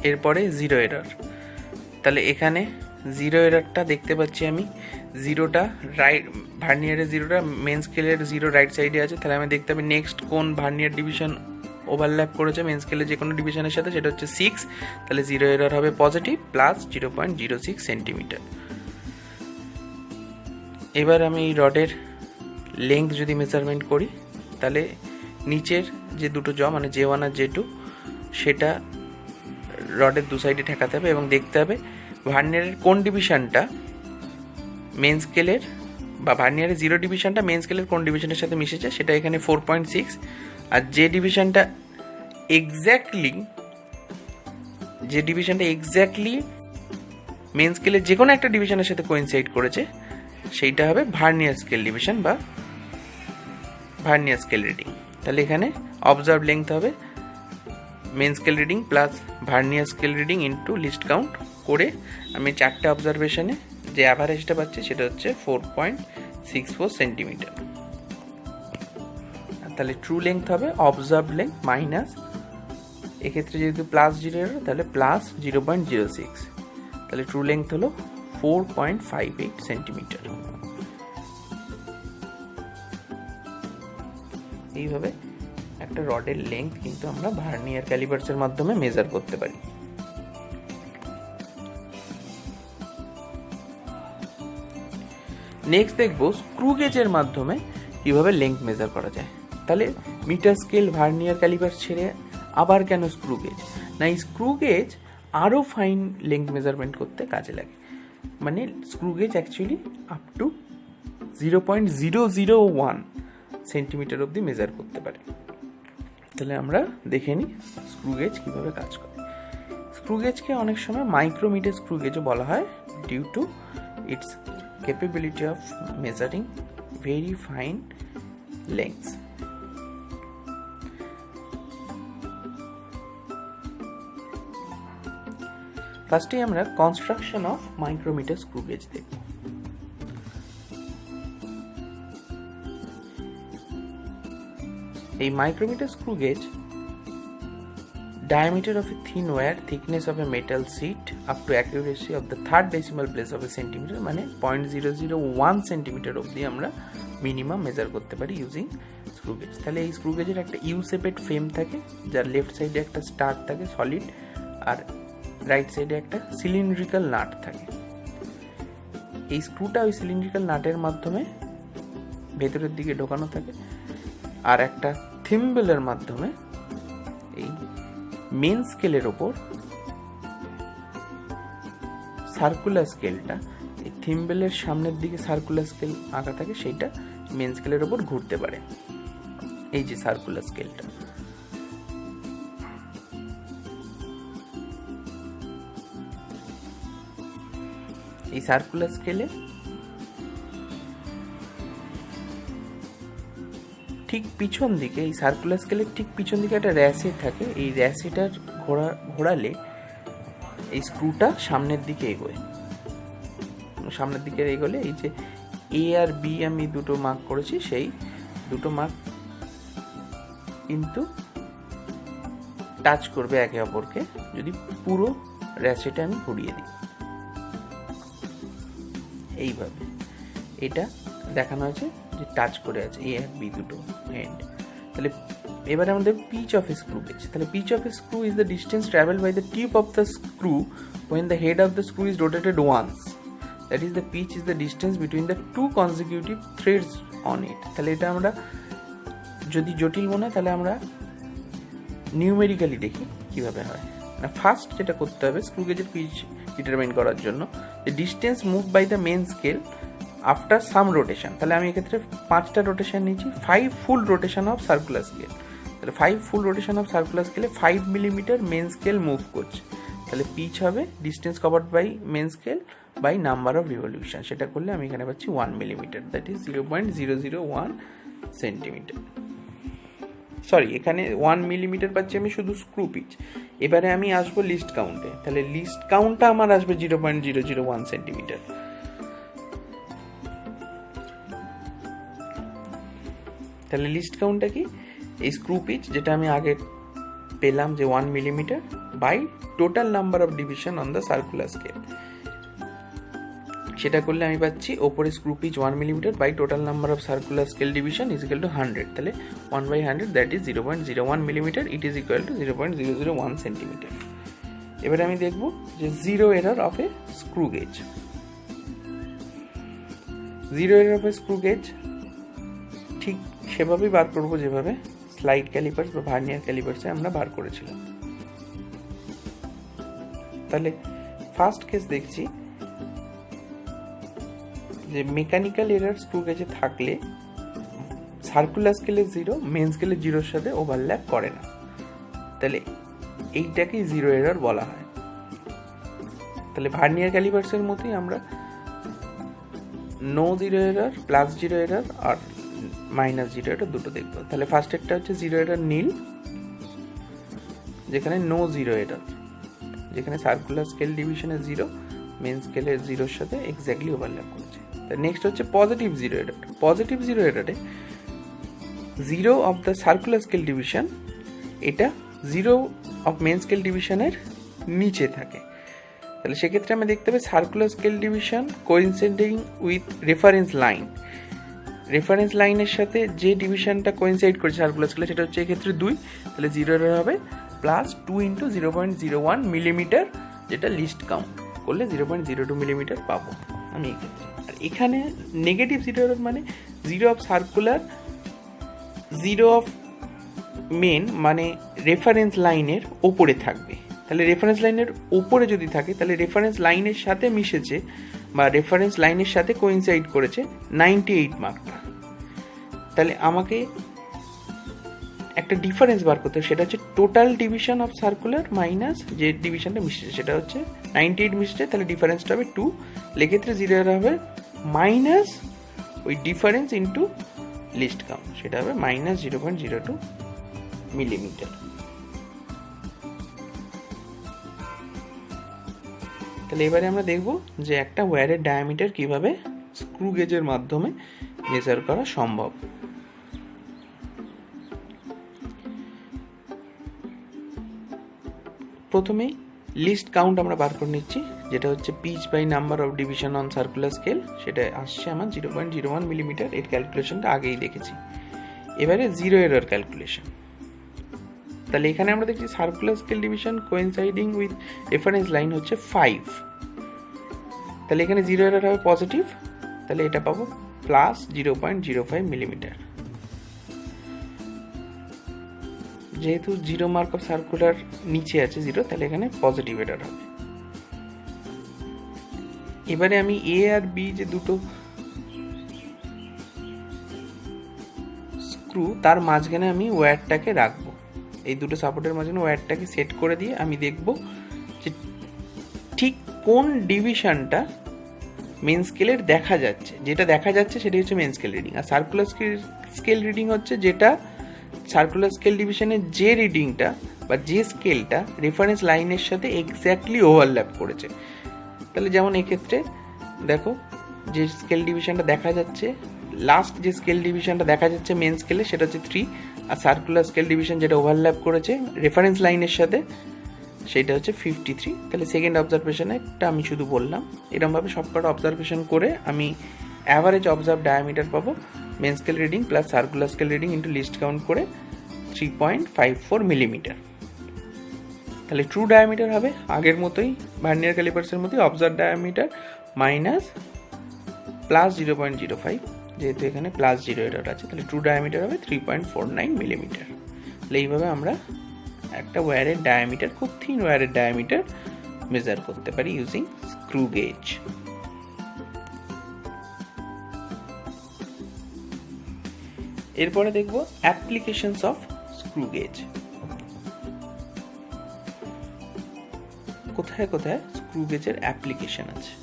এরপরে জিরো এরর, তাহলে এখানে জিরো এররটা দেখতে পাচ্ছি আমি, জিরোটা রাইট, ভার্নিয়ারের জিরোটা মেন স্কেলের জিরো রাইট সাইডে আছে। তাহলে আমি দেখতে পাবো নেক্সট কোন ভার্নিয়ার ডিভিশন ওভারল্যাপ করেছে মেন স্কেলের যে কোনো ডিভিশনের সাথে, সেটা হচ্ছে 6। তাহলে জিরো এরর হবে পজিটিভ প্লাস 0.06 সেন্টিমিটার। এবার আমি এই রডের লেংথ যদি মেজারমেন্ট করি, তাহলে নিচের যে দুটো জ মানে J1 আর J2 সেটা রডের দু সাইডে ঠেকাতে হবে এবং দেখতে হবে ভার্নিয়ারের কোন ডিভিশনটা মেন স্কেলের, বা ভার্নিয়ারের জিরো ডিভিশনটা মেন স্কেলের কোন ডিভিশনের সাথে মিশেছে, সেটা এখানে 4.6। আর যে ডিভিশনটা এক্স্যাক্টলি মেন স্কেলের যে কোনো একটা ডিভিশনের সাথে কোইনসাইড করেছে, সেইটা হবে ভার্নিয়ার স্কেল ডিভিশন বা ভার্নিয়ার স্কেল রিডিং। তাহলে এখানে অবজার্ভ লেংথ হবে main scale reading plus vernier scale reading into least count করে আমি চারটে অবজারভেশনে যে অ্যাভারেজটা পাচ্ছি সেটা হচ্ছে 4.64 সেন্টিমিটার। তাহলে ট্রু লেংথ হবে অবজার্ভ লেংথ মাইনাস, এক্ষেত্রে যেহেতু প্লাস জিরো এরর তাহলে প্লাস 0.06, তাহলে ট্রু লেংথ হলো 4.58 সেন্টিমিটার। এইভাবে একটা রডের লেংথ কিন্তু আমরা ভার্নিয়ার ক্যালিপার্সের মাধ্যমে মেজার করতে পারি। নেক্সট দেখবো স্ক্রু গেজের মাধ্যমে কিভাবে লেংথ মেজার করা যায়। তাহলে মিটার স্কেল ভার্নিয়ার ক্যালিপার ছেড়ে আবার কেন স্ক্রু গেজ? না, এই স্ক্রু গেজ আরও ফাইন লেন্থ মেজারমেন্ট করতে কাজে লাগে। মানে screw gauge actually up to 0.001 centimetre অবধি মেজার করতে পারে। তাহলে আমরা দেখে নিই স্ক্রু গেজ কীভাবে কাজ করে। স্ক্রু গেজকে অনেক সময় মাইক্রোমিটার স্ক্রু গেজও বলা হয়, due to its capability of measuring very fine lengths. ফার্স্টে আমরা construction of micrometer screw gauge দেখব। এই micrometer screw gauge diameter of a thin wire, thickness of a metal sheet up to accuracy of the third decimal place of a centimeter, মানে 0.001 centimetre অবধি আমরা minimum measure করতে পারি using screw gauge. তাহলে এই screw গেজের একটা you shaped frame থাকে, যার লেফট সাইডে একটা স্টার থাকে সলিড, আর রাইট সাইডে একটা সিলিন্ড্রিক্যাল নাট থাকে। এই স্ক্রুটা ওই সিলিন্ড্রিক্যাল নাটের মাধ্যমে ভেতরের দিকে ঢোকানো থাকে, আর একটা থিম্বলের মাধ্যমে এই মেন স্কেলের ওপর সার্কুলার স্কেলটা, এই থিম্বলের সামনের দিকে সার্কুলার স্কেল আঁকা থাকে, সেইটা মেন স্কেলের ওপর ঘুরতে পারে। এই যে সার্কুলার স্কেলটা, এই সার্কুলার স্কেলে ঠিক পিছন দিকে, এই সার্কুলার স্কেলের ঠিক পিছন দিকে একটা র্যাসে থাকে। এই র্যাসেটার ঘোরালে এই স্ক্রুটা সামনের দিকে এগোয়। সামনের দিকে এগোলে এই যে এ আর বি আমি দুটো মার্ক করেছি, সেই দুটো মার্ক কিন্তু টাচ করবে একে অপরকে যদি পুরো র্যাসেটা আমি ঘুরিয়ে দিই। এইভাবে এটা দেখানো হয়েছে যে টাচ করে আছে এ আর বি দুটো এন্ড। তাহলে এবারে আমাদের pitch of a screw gauge. তাহলে pitch of a screw is the distance travelled by the tip of the screw when the head of the screw is rotated once. That is, the pitch is the distance between the two consecutive threads on it. তাহলে এটা আমরা যদি জটিল মনে হয় তাহলে আমরা numerically দেখি কিভাবে হয়। না, ফার্স্ট যেটা করতে হবে স্ক্রু গেজের পিচ ডিটারমাইন করার জন্য, যে distance move by the main scale after some rotation. তাহলে আমি এক্ষেত্রে 5টা রোটেশন নিয়েছি, 5 full rotation of circular scale. তাহলে 5 ফুল রোটেশন অফ সার্কুলার স্কেলে 5 মিলিমিটার মেন স্কেল মুভ করছে। তাহলে পিচ হবে distance covered by main scale by number of revolution. সেটা করলে আমি এখানে পাচ্ছি 1 millimetre, that is 0.001 centimetre. Sorry, এখানে 1 মিলিমিটার পাচ্ছি আমি শুধু স্ক্রু পিচ। এবারে আমি আসবো লিস্ট কাউন্টে। তাহলে লিস্ট কাউন্টটা আমার আসবে 0.001 সেন্টিমিটার। তাহলে লিস্ট কাউন্টটা কি? এই স্ক্রু পিচ যেটা আমি আগে পেলাম যে 1 millimetre by total number of division on the circular scale, সেটা করলে আমি পাচ্ছি ওপরে screw pitch 1 millimetre by total number of circular scale division is equal to 100। তাহলে 1/100 that is 0.01 millimetre, it is equal to 0.001 centimetre. এবারে আমি দেখব যে zero error of a screw gauge. Zero error of a screw gauge ঠিক সেভাবেই বার করবো যেভাবে স্লাইড ক্যালিপার্স বা ভার্নিয়ার ক্যালিপার্সে আমরা বার করেছিলাম। তাহলে ফার্স্ট কেস দেখছি যে মেকানিক্যাল এরর স্ক্রু গেজে থাকলে সার্কুলার স্কেলে 0, মেন স্কেলে 0-র সাথে ওভারল্যাপ করে না। তাহলে এইটাকেই জিরো এরর বলা হয়। তাহলে ভার্নিয়ার ক্যালিপার্সের মতোই আমরা no zero error, plus zero error আর মাইনাস জিরো এরর দুটো দেখবো। তাহলে ফার্স্ট একটা হচ্ছে জিরো এরর নীল, যেখানে নো জিরো এরর, যেখানে সার্কুলার স্কেল ডিভিশনে 0, মেন স্কেলের 0-র সাথে এক্স্যাক্টলি ওভারল্যাপ করছে। নেক্সট হচ্ছে positive zero error. Positive zero এররে 0 of the circular scale division, এটা 0 অফ মেন স্কেল ডিভিশনের নিচে থাকে। তাহলে সেক্ষেত্রে আমি দেখতে পাই circular scale division coinciding with reference line. Reference লাইনের সাথে যে ডিভিশনটা কোইনসাইড করছে সার্কুলার স্কেলে সেটা হচ্ছে এক্ষেত্রে 2। তাহলে জিরো এরর হবে প্লাস 2 ইন্টু 0.01 মিলিমিটার, যেটা লিস্ট কাউন্ট করলে 0.02 মিলিমিটার পাবো আমি এক্ষেত্রে। আর এখানে নেগেটিভ জিরো এরর মানে 0 অফ সার্কুলার, 0 অফ মেন মানে রেফারেন্স লাইনের ওপরে থাকবে। তাহলে রেফারেন্স লাইনের ওপরে যদি থাকে তাহলে রেফারেন্স লাইনের সাথে মিশেছে বা রেফারেন্স লাইনের সাথে কোইনসাইড করেছে 98 মার্কটা। তাহলে আমাকে একটা ডিফারেন্স বার করতে হবে, সেটা হচ্ছে total division of circular minus যে ডিভিশনটা মিশেছে সেটা হচ্ছে 98 মিশেছে, তাহলে ডিফারেন্সটা হবে 2, লেক্ষেত্রে 0 হবে মাইনাস ওই ডিফারেন্স ইন্টু লিস্ট কাউন্ট, সেটা হবে মাইনাস 0.02 মিলিমিটার। তাহলে এবারে আমরা দেখব যে একটা ওয়্যারের ডায়ামিটার কিভাবে স্ক্রু গেজের মাধ্যমে মেজার করা সম্ভব। প্রথমেই লিস্ট কাউন্ট আমরা বার করে নিচ্ছি, যেটা হচ্ছে pitch by number of division on circular scale, সেটা আসছে আমার 0.01 মিলিমিটার। এর ক্যালকুলেশনটা আগেই দেখেছি। এবারে জিরো এরর ক্যালকুলেশন। তাহলে এখানে আমরা দেখছি circular scale division coinciding with reference line হচ্ছে 5, তাহলে এখানে জিরো এরর হবে পজিটিভ, তাহলে এটা পাবো প্লাস 0.05 মিলিমিটার। যেহেতু 0 মার্ক অফ সার্কুলার নিচে আছে 0, তাহলে এখানে পজিটিভ এরর হবে। এবারে আমি এ আর বি যে দুটো স্ক্রু তার মাঝখানে আমি ওয়্যারটাকে রাখবো, এই দুটো সাপোর্টের মাঝখানে ওয়্যারটাকে সেট করে দিয়ে আমি দেখব যে ঠিক কোন ডিভিশনটা মেন স্কেলের দেখা যাচ্ছে। যেটা দেখা যাচ্ছে সেটা হচ্ছে মেন স্কেল রিডিং, আর সার্কুলার স্কেল রিডিং হচ্ছে যেটা সার্কুলার স্কেল ডিভিশনের যে রিডিংটা বা যে স্কেলটা রেফারেন্স লাইনের সাথে এক্স্যাক্টলি ওভারল্যাপ করেছে। তাহলে যেমন এক্ষেত্রে দেখো যে স্কেল ডিভিশনটা দেখা যাচ্ছে, লাস্ট যে স্কেল ডিভিশনটা দেখা যাচ্ছে মেন স্কেলে সেটা হচ্ছে 3, আর সার্কুলার স্কেল ডিভিশন যেটা ওভারল্যাপ করেছে রেফারেন্স লাইনের সাথে সেটা হচ্ছে 53। তাহলে সেকেন্ড অবজারভেশনেরটা আমি শুধু বললাম। এরকমভাবে সবকটা অবজারভেশন করে আমি অ্যাভারেজ অবজার্ভ ডায়ামিটার পাবো main scale reading plus circular scale reading into least count করে 3.54 মিলিমিটার। তাহলে ট্রু ডায়ামিটার হবে আগের মতোই, ভার্নিয়ার ক্যালিপার্সের মতোই, অবজার্ভ ডায়ামিটার মাইনাস প্লাস 0.05, যেহেতু এখানে প্লাস 0 এরর আছে, তাহলে ট্রু ডায়ামিটার হবে 3.49 মিলিমিটার। তাহলে এইভাবে আমরা একটা ওয়্যারের ডায়ামিটার, খুব থিন ওয়্যারের ডায়ামিটার মেজার করতে পারি ইউজিং স্ক্রু গেজ। এরপরে দেখব অ্যাপ্লিকেশনস অফ স্ক্রু গেজ। কোথায় কোথায় স্ক্রু গেজের অ্যাপ্লিকেশন আছে।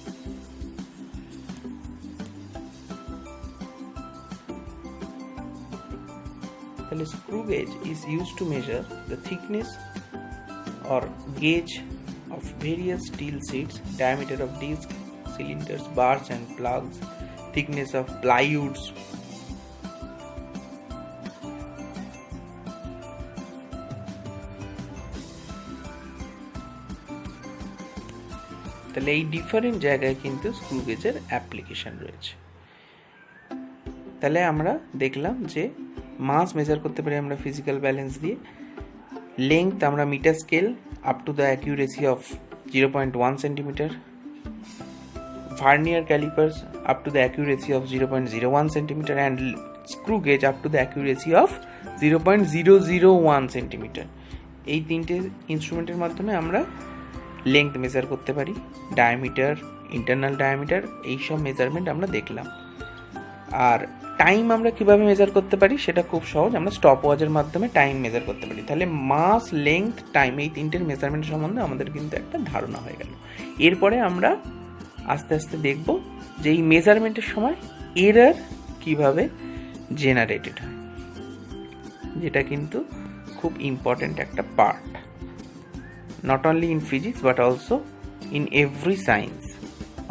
তাহলে screw gauge is used to measure the thickness or gauge of various steel sheets, diameter of disc, cylinders, bars and plugs, thickness of plywoods, তাহলে এই different জায়গায় কিন্তু screw গেজের অ্যাপ্লিকেশন রয়েছে। তাহলে আমরা দেখলাম যে মাস মেজার করতে পারি আমরা ফিজিক্যাল ব্যালেন্স দিয়ে, লেংথ আমরা metre scale up to the accuracy of 0.1 centimetre, vernier callipers up to the accuracy of 0.01 centimetre and screw gauge up to the accuracy of 0.001 centimetre. এই তিনটে ইনস্ট্রুমেন্টের মাধ্যমে আমরা লেংথ মেজার করতে পারি, ডায়ামিটার, ইন্টারনাল ডায়ামিটার, এইসব measurement আমরা দেখলাম। আর টাইম আমরা কিভাবে মেজার করতে পারি সেটা খুব সহজ, আমরা স্টপ ওয়াচের মাধ্যমে টাইম মেজার করতে পারি। তাহলে মাস, লেংথ, টাইম এই তিনটের মেজারমেন্ট সম্বন্ধে আমাদের কিন্তু একটা ধারণা হয়ে গেল। এরপরে আমরা আস্তে আস্তে দেখব যে এই মেজারমেন্টের সময় এরর কিভাবে জেনারেটেড হয়, যেটা কিন্তু খুব ইম্পর্টেন্ট একটা part, not only in physics but also in every science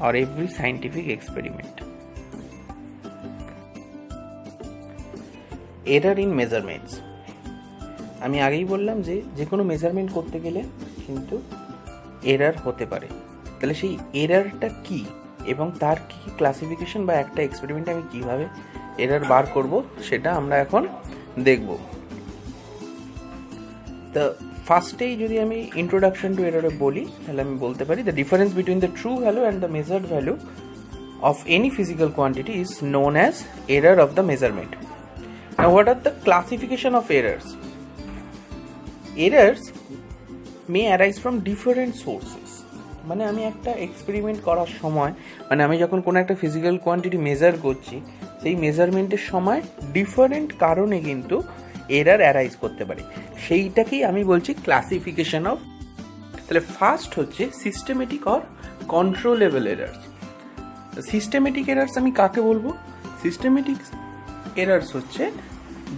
or every scientific experiment. Error in measurements. আমি আগেই বললাম যে যে কোনো মেজারমেন্ট করতে গেলে কিন্তু এরর হতে পারে। তাহলে সেই এররটা কি এবং তার কি ক্লাসিফিকেশন বা একটা এক্সপেরিমেন্টে আমি কিভাবে এরর বার করব সেটা আমরা এখন দেখব। তো ফার্স্টেই যদি আমি ইন্ট্রোডাকশন টু এররে বলি তাহলে আমি বলতে পারি the difference between the true value and the measured value of any physical quantity is known as error of the measurement. Now what are the classification of errors? Errors May arise from different sources. মানে আমি একটা experiment করার সময়, মানে আমি যখন কোনো একটা ফিজিক্যাল কোয়ান্টিটি মেজার করছি, সেই মেজারমেন্টের সময় ডিফারেন্ট কারণে কিন্তু এরার অ্যারাইজ করতে পারে। সেইটাকেই আমি বলছি ক্লাসিফিকেশন অফ। তাহলে ফার্স্ট হচ্ছে systematic or controllable errors. Systematic errors আমি কাকে বলবো? সিস্টেমেটিক এরার্স হচ্ছে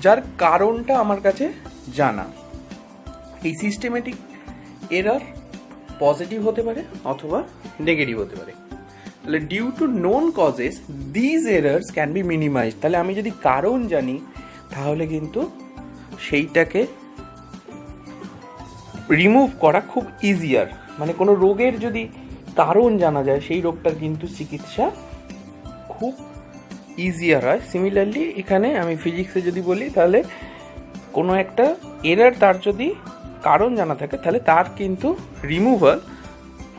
যার কারণটা আমার কাছে জানা। এই সিস্টেমেটিক এরার পজিটিভ হতে পারে অথবা নেগেটিভ হতে পারে। তাহলে due to known causes these errors can be minimise. তাহলে আমি যদি কারণ জানি তাহলে কিন্তু সেইটাকে রিমুভ করা খুব ইজিয়ার। মানে কোনো রোগের যদি কারণ জানা যায়, সেই রোগটার কিন্তু চিকিৎসা খুব ইজিয়ার হয়। সিমিলারলি এখানে আমি ফিজিক্সে যদি বলি, তাহলে কোনো একটা এরার তার যদি কারণ জানা থাকে তাহলে তার কিন্তু রিমুভাল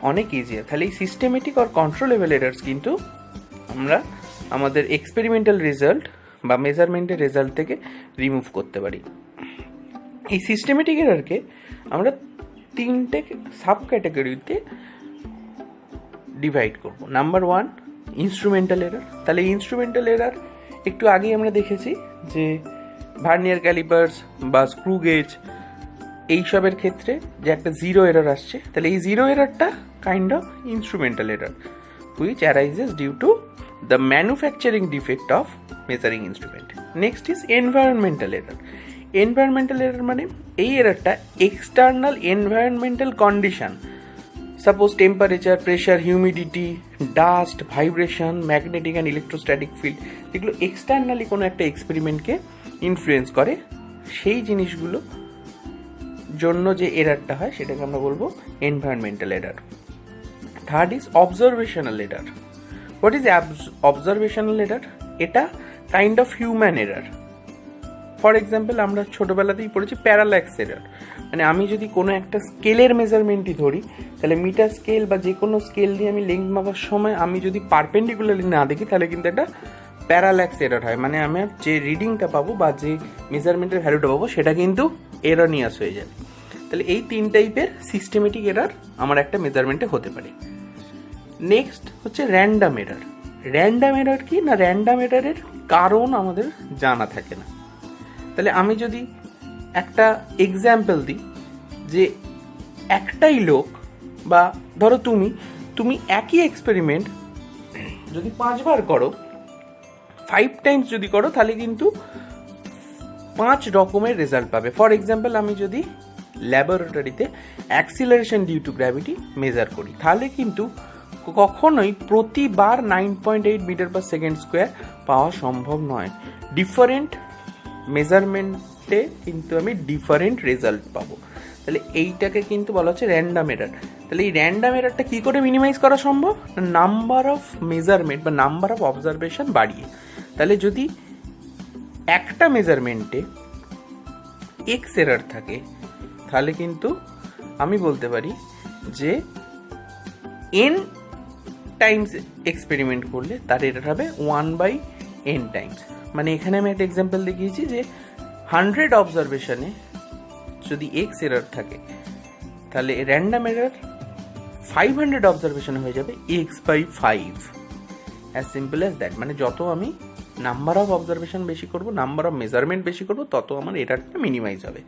অনেক ইজিয়ার। তাহলে এই সিস্টেমেটিক আর কন্ট্রোলেবল এরার্স কিন্তু আমরা আমাদের এক্সপেরিমেন্টাল রেজাল্ট বা মেজারমেন্টের রেজাল্ট থেকে রিমুভ করতে পারি। এই সিস্টেমেটিক এরারকে আমরা তিনটে সাব ক্যাটাগরিতে ডিভাইড করব। Number 1 instrumental error. তাহলে ইনস্ট্রুমেন্টাল এরার একটু আগেই আমরা দেখেছি যে ভার্নিয়ার ক্যালিপার্স বা স্ক্রু গেজ এইসবের ক্ষেত্রে যে একটা জিরো এরার আসছে, তাহলে এই জিরো এরারটা kind of instrumental error which arises due to the manufacturing defect of measuring instrument. Next is environmental error. Environmental error মানে এই এরারটা external environmental condition, suppose temperature, pressure, humidity, dust, vibration, magnetic and electrostatic field, যেগুলো externally কোনো একটা এক্সপেরিমেন্টকে influence করে, সেই জিনিসগুলো জন্য যে এরারটা হয় সেটাকে আমরা বলবো environmental error. Third is observational error. What is observational error? এটা kind of human error. For example আমরা ছোটোবেলাতেই পড়েছি প্যারাল্যাক্স এরার। মানে আমি যদি কোনো একটা স্কেলের মেজারমেন্টই ধরি, তাহলে মিটার স্কেল বা যে কোনো স্কেল দিয়ে আমি লেন্থ মাপার সময় আমি যদি পারপেন্ডিকুলারলি না দেখি তাহলে কিন্তু একটা প্যারাল্যাক্স এরার হয়। মানে আমার যে রিডিংটা পাবো বা যে মেজারমেন্টের ভ্যালুটা পাবো সেটা কিন্তু এরনিয়াস হয়ে যাবে। তাহলে এই 3 টাইপের সিস্টেমেটিক এরার আমার একটা মেজারমেন্টে হতে পারে। নেক্সট হচ্ছে র্যান্ডাম এরার। র্যান্ডাম এরার কি না, র্যান্ডাম এরারের কারণ আমাদের জানা থাকে না। তাহলে আমি যদি একটা এক্সাম্পল দিই, যে একটাই লোক বা ধরো তুমি একই এক্সপেরিমেন্ট যদি 5 বার করো, 5 টাইমস যদি করো, তাহলে কিন্তু 5 রকমের রেজাল্ট পাবে। ফর এক্সাম্পল আমি যদি ল্যাবরেটরিতে acceleration due to gravity measure করি, তাহলে কিন্তু কখনোই প্রতিবার 9.8 মিটার পার সেকেন্ড স্কোয়ার পাওয়া সম্ভব নয়। ডিফারেন্ট মেজারমেন্টে কিন্তু আমি ডিফারেন্ট রেজাল্ট পাবো। তাহলে এইটাকে কিন্তু বলা হচ্ছে র্যান্ডাম এরার। তাহলে এই র্যান্ডাম এরারটা কী করে মিনিমাইজ করা সম্ভব? নাম্বার অফ মেজারমেন্ট বা নাম্বার অফ অবজারভেশন বাড়িয়ে। তাহলে যদি একটা মেজারমেন্টে এক্স এরার থাকে, তাহলে কিন্তু আমি বলতে পারি যে এন টাইমস এক্সপেরিমেন্ট করলে তার এরার হবে 1/n টাইমস। মানে এখানে আমি একটা এক্সাম্পল দেখিয়েছি যে 100 অবজারভেশনে যদি এক্স এরার থাকে, তাহলে র্যান্ডাম এরার 500 অবজারভেশনে হয়ে যাবে x/5, as simple as that. মানে যত আমি নাম্বার অফ অবজারভেশন বেশি করব, নাম্বার অফ মেজারমেন্ট বেশি করব, তত আমার এরারটা মিনিমাইজ হবে।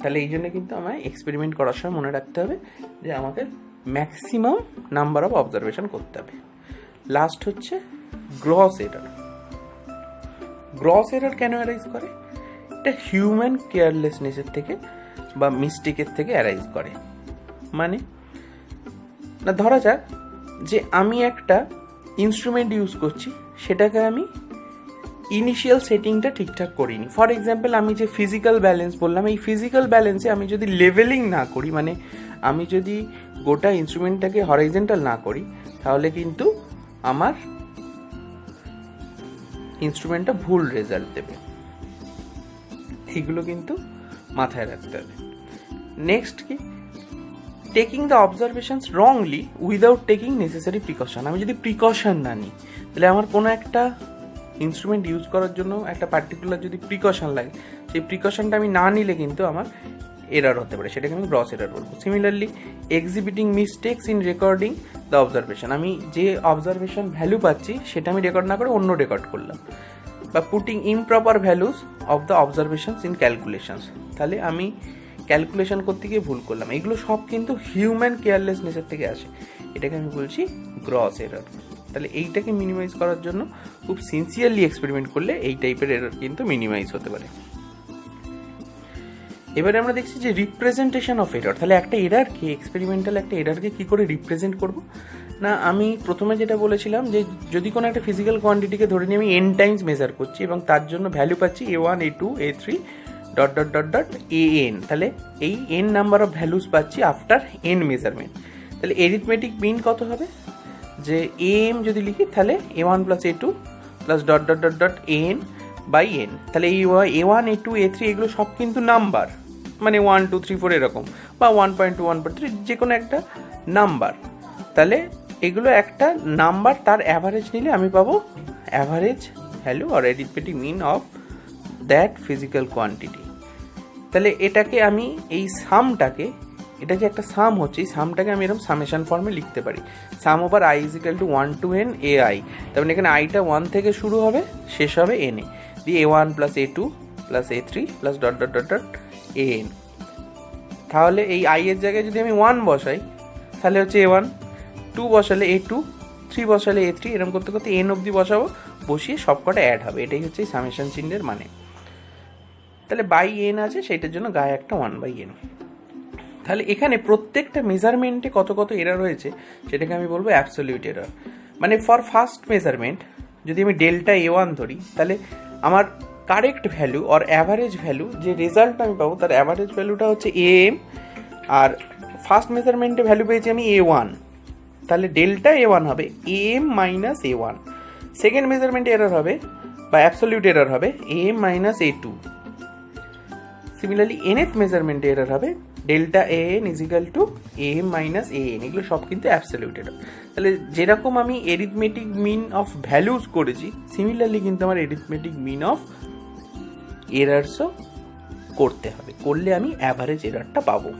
তাহলে এই জন্য কিন্তু আমায় এক্সপেরিমেন্ট করার সময় মনে রাখতে হবে যে আমাকে ম্যাক্সিমাম নাম্বার অফ অবজারভেশন করতে হবে। লাস্ট হচ্ছে গ্রস এরার। গ্রস এরার কেন অ্যারাইজ করে? এটা হিউম্যান কেয়ারলেসনেসের থেকে বা মিস্টেকের থেকে অ্যারাইজ করে। মানে না, ধরা যাক যে আমি একটা ইনস্ট্রুমেন্ট ইউজ করছি, সেটাকে আমি ইনিশিয়াল সেটিংটা ঠিকঠাক করিনি। ফর এক্সাম্পল আমি যে ফিজিক্যাল ব্যালেন্স বললাম, এই ফিজিক্যাল ব্যালেন্সে আমি যদি লেভেলিং না করি, মানে আমি যদি গোটা ইনস্ট্রুমেন্টটাকে হরাইজন্টাল না করি, তাহলে কিন্তু আমার ইনস্ট্রুমেন্টটা ভুল রেজাল্ট দেবে। এইগুলো কিন্তু মাথায় রাখতে হবে। নেক্সট কি, taking the observations wrongly without taking necessary precaution. আমি যদি প্রিকশন না নিই, তাহলে আমার কোনো একটা ইনস্ট্রুমেন্ট ইউজ করার জন্য একটা পার্টিকুলার যদি প্রিকশন লাগে, সেই প্রিকশনটা আমি না নিলে কিন্তু আমার এরর হতে পারে, সেটাকে আমি গ্রস এরর বলবো। Similarly exhibiting mistakes in recording the observation, আমি যে অবজারভেশন ভ্যালু পাচ্ছি সেটা আমি রেকর্ড না করে অন্য রেকর্ড করলাম, বা putting improper values of the observations in calculations, তাহলে আমি ক্যালকুলেশন করতে গিয়ে ভুল করলাম। এগুলো সব কিন্তু হিউম্যান কেয়ারলেসনেসের থেকে আসে, এটাকে আমি বলছি গ্রস এরর। তাহলে এইটাকে মিনিমাইজ করার জন্য খুব সিনসিয়ারলি এক্সপেরিমেন্ট করলে এই টাইপের এরর কিন্তু মিনিমাইজ হতে পারে। এবারে আমরা দেখছি যে রিপ্রেজেন্টেশন অফ এরর। তাহলে একটা এররকে, এক্সপেরিমেন্টাল একটা এররকে কী করে রিপ্রেজেন্ট করব না, আমি প্রথমে যেটা বলেছিলাম যে যদি কোনো একটা ফিজিক্যাল কোয়ান্টিটিকে ধরে নিয়ে আমি n টাইমস মেজার করছি এবং তার জন্য ভ্যালু পাচ্ছি a1 a2 a3 dot dot dot dot an, তাহলে এই n নাম্বার অফ ভ্যালুস পাচ্ছি আফটার n মেজারমেন্ট। তাহলে এরিথমেটিক মিন কত হবে, যে am যদি লিখি তাহলে a1 plus a2 plus dot dot dot dot an by n। তাহলে এই a1 a2 a3 এগুলো সব কিন্তু নাম্বার, মানে 1 2 3 4 এরকম, বা 1.2 1.3 যে কোনো একটা নাম্বার। তাহলে এগুলো একটা নাম্বার, তার অ্যাভারেজ নিলে আমি পাবো অ্যাভারেজ ভ্যালু আর arithmetic mean of that physical quantity. তাহলে এটাকে আমি এই সামটাকে, এটা যে একটা সাম হচ্ছে, এই সামটাকে আমি এরকম সামেশন ফর্মে লিখতে পারি, sum over i is equal to 1 to n ai। তার মানে এখানে আইটা 1 থেকে শুরু হবে, শেষ হবে n এ, দিয়ে a1 plus a2 plus a3 plus dot dot dot dot an। তাহলে এই i এর জায়গায় যদি আমি 1 বসাই তাহলে হচ্ছে a1, 2 বসালে a2, 3 বসালে a3, এরকম করতে করতে n অবধি বসাবো, বসিয়ে সবকটা অ্যাড হবে। এটাই হচ্ছে এই সামেশন চিহ্নের মানে। তাহলে বাই n আছে, সেইটার জন্য গায়ে একটা 1/n। তাহলে এখানে প্রত্যেকটা মেজারমেন্টে কত কত এরর হয়েছে সেটাকে আমি বলবো অ্যাবসলিউট এরর। মানে ফর ফার্স্ট মেজারমেন্ট যদি আমি ডেল্টা a1 ধরি, তাহলে আমার কারেক্ট ভ্যালু আর অ্যাভারেজ ভ্যালু, যে রেজাল্ট আমি পাবো তার অ্যাভারেজ ভ্যালুটা হচ্ছে am, আর ফার্স্ট মেজারমেন্টে ভ্যালু পেয়েছি আমি a1, তাহলে ডেল্টা a1 হবে am মাইনাস a1। সেকেন্ড মেজারমেন্টে এরর হবে বা অ্যাবসলিউট এরর হবে am minus a2। Similarly nth মেজারমেন্টে এরর হবে delta an is equal to am minus an। এগুলো সব কিন্তু অ্যাবসলিউট এরর। তাহলে যেরকম আমি এরিথমেটিক মিন অফ ভ্যালুজ করেছি, সিমিলারলি কিন্তু আমার এরিথমেটিক মিন অফ এরারসও করতে হবে, করলে আমি অ্যাভারেজ এরারটা পাবো।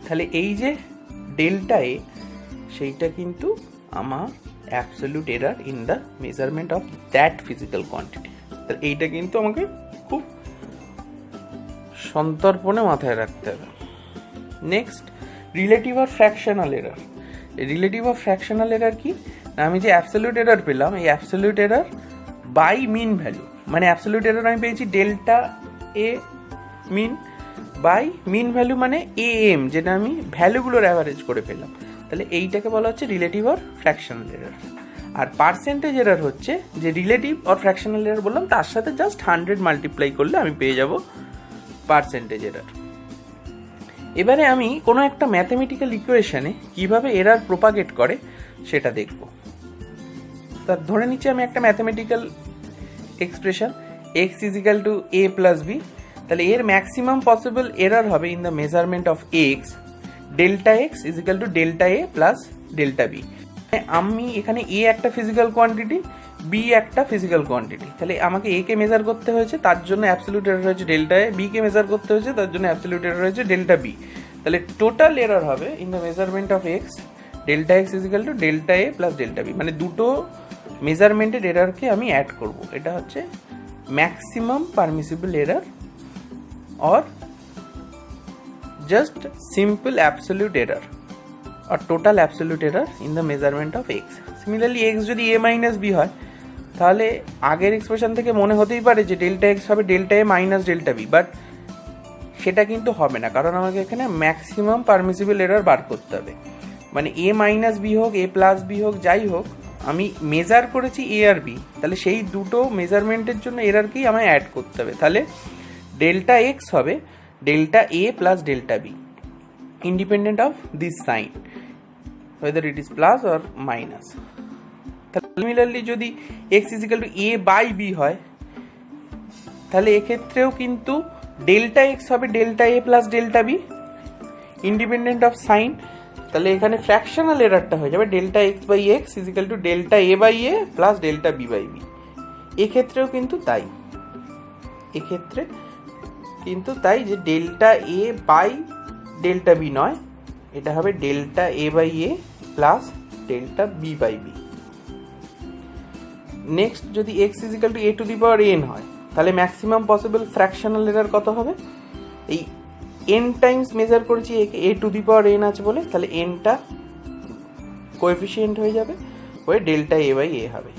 তাহলে এই যে ডেল্টা এ, সেইটা কিন্তু আমার absolute error in the measurement of that physical quantity. তাহলে এইটা কিন্তু আমাকে খুব সন্তর্পণে মাথায় রাখতে হবে। নেক্সট, রিলেটিভ আর ফ্র্যাকশনাল এরার। রিলেটিভ আর ফ্র্যাকশনাল এরার কি না, আমি যে অ্যাবসলিউট এরার পেলাম, এই absolute error by mean value, মানে অ্যাবসলিউট এরার আমি পেয়েছি delta a mean by mean value মানে am, যেটা আমি ভ্যালুগুলোর অ্যাভারেজ করে পেলাম। তাহলে এইটাকে বলা হচ্ছে রিলেটিভ আর ফ্র্যাকশনাল এরার। আর পার্সেন্টেজ এরার হচ্ছে যে রিলেটিভ আর ফ্র্যাকশনাল এরার বললাম, তার সাথে জাস্ট 100 মাল্টিপ্লাই করলে আমি পেয়ে যাব পার্সেন্টেজ এরার। এবারে আমি কোনো একটা ম্যাথমেটিক্যাল ইকুয়েশনে কিভাবে এরার প্রোপাগেট করে সেটা দেখব। তার ধরে নিচ্ছি আমি একটা mathematical expression x is equal two a plus b, তাহলে এর ম্যাক্সিমাম পসিবল এরার হবে in the measurement of x, delta x is equal to delta a plus delta b। আমি এখানে a একটা ফিজিক্যাল কোয়ান্টিটি, b একটা physical quantity, তাহলে আমাকে a K measure করতে হয়েছে, তার জন্য অ্যাবসলিউট এরার হয়েছে delta a, b K measure করতে হয়েছে, তার জন্য অ্যাবসলিউট এরার হয়েছে ডেল্টা b। তাহলে টোটাল এরার হবে in the measurement of x, delta x is equal to delta a plus delta b। মানে দুটো মেজারমেন্টের এরারকে আমি অ্যাড করব, এটা হচ্ছে maximum permissible error or just simple absolute error or total absolute error in the measurement of x. Similarly x যদি a minus b হয়, তাহলে আগের এক্সপ্রেশন থেকে মনে হতেই পারে যে ডেল্টা x হবে delta a minus delta b, but সেটা কিন্তু হবে না, কারণ আমাকে এখানে ম্যাক্সিমাম পারমিসিবল এরার বার করতে হবে। মানে a মাইনাস b হোক, a প্লাস b হোক, যাই হোক, আমি মেজার করেছি a আর b, তাহলে সেই দুটো মেজারমেন্টের জন্য এরারকেই আমায় অ্যাড করতে হবে। তাহলে ডেল্টা এক্স হবে delta A plus delta B, independent of this sign, whether it is plus or minus. তাহলে সিমিলারলি যদি X is equal to A by B হয়, তাহলে এক্ষেত্রেও কিন্তু ডেল্টা এক্স হবে delta A plus delta B, independent of sign. তাহলে এখানে fractional এরারটা হয়ে যাবে delta X by X is equal to delta A by A plus delta B by B. এক্ষেত্রেও কিন্তু তাই, এক্ষেত্রে কিন্তু তাই যে delta A by delta B নয়, এটা হবে delta A by A plus delta B by B. Next যদি X is equal to A to the power N হয়, তাহলে ম্যাক্সিমাম পসিবল ফ্র্যাকশনাল এরার কত হবে? এই এন টাইমস মেজার করেছি এ টু দি পাওয়ার এন আছে বলে, তাহলে এনটা কোএফিসিয়েন্ট হয়ে যাবে, হয়ে ডেল্টা এ বাই এ হবে।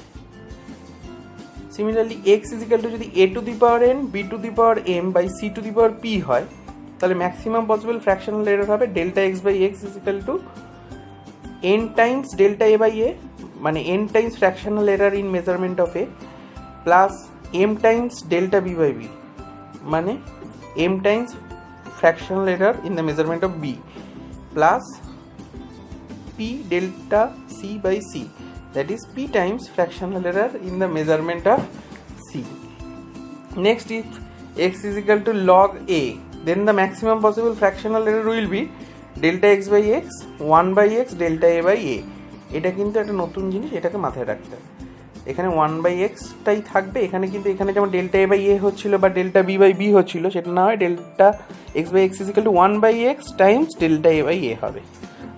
সিমিলারলি এক্স ইজিক্যাল টু যদি A to the power N B to the power M by C to the power P হয়, তাহলে ম্যাক্সিমাম পসিবল ফ্র্যাকশনাল এরার হবে delta X by X is equal to N times delta A by A, মানে N times fractional error in measurement of A plus M times delta B by B, মানে M times fractional error in the measurement of B plus P delta C by C, that is P times fractional error in the measurement of C. Next, if x is equal to log A, then the maximum possible fractional error will be delta x by x 1 by x delta A by A. এটা কিন্তু একটা নতুন জিনিস, এটাকে মাথায় রাখতে হবে। এখানে 1 বাই এক্সটাই থাকবে, এখানে কিন্তু এখানে যেমন ডেল্টা এ বাই এ হচ্ছিল বা ডেল্টা বি বাই বি হচ্ছিল, সেটা না হয় delta X by X is equal to 1 by X times delta A by A হবে।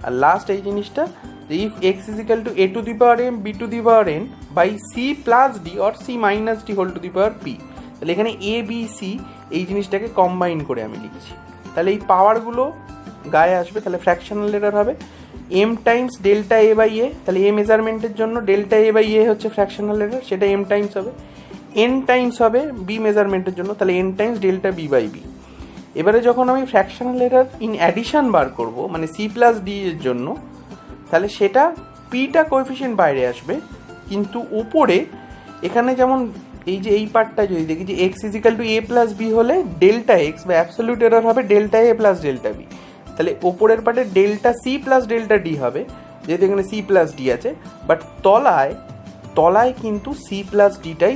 আর লাস্ট এই জিনিসটা যে if X is equal to A to the power M B to the power N by C plus D or C minus D whole to the power P, তাহলে এখানে A B C এই জিনিসটাকে combine করে আমি লিখছি, তাহলে এই পাওয়ারগুলো গায়ে আসবে, তাহলে ফ্র্যাকশনাল এরার হবে M times delta A by A, তাহলে এ মেজারমেন্টের জন্য ডেল্টা এ বাই এ হচ্ছে ফ্র্যাকশনাল এরার, সেটা এম টাইমস হবে, এন টাইমস হবে বি মেজারমেন্টের জন্য, তাহলে N times delta B by B. এবারে যখন আমি ফ্র্যাকশনাল এরার ইন অ্যাডিশন বার করব, মানে সি প্লাস ডি এর জন্য, তাহলে সেটা পিটা কোএফিসিয়েন্ট বাইরে আসবে, কিন্তু উপরে এখানে যেমন এই যে এই পার্টটা যদি দেখি যে X is equal to A plus B হলে ডেল্টা এক্স বা অ্যাবসলিউট এরার হবে delta A plus delta B, তাহলে ওপরের পার্টে delta C plus delta D হবে, যেহেতু এখানে সি প্লাস ডি আছে, বাট তলায় কিন্তু সি প্লাস ডিটাই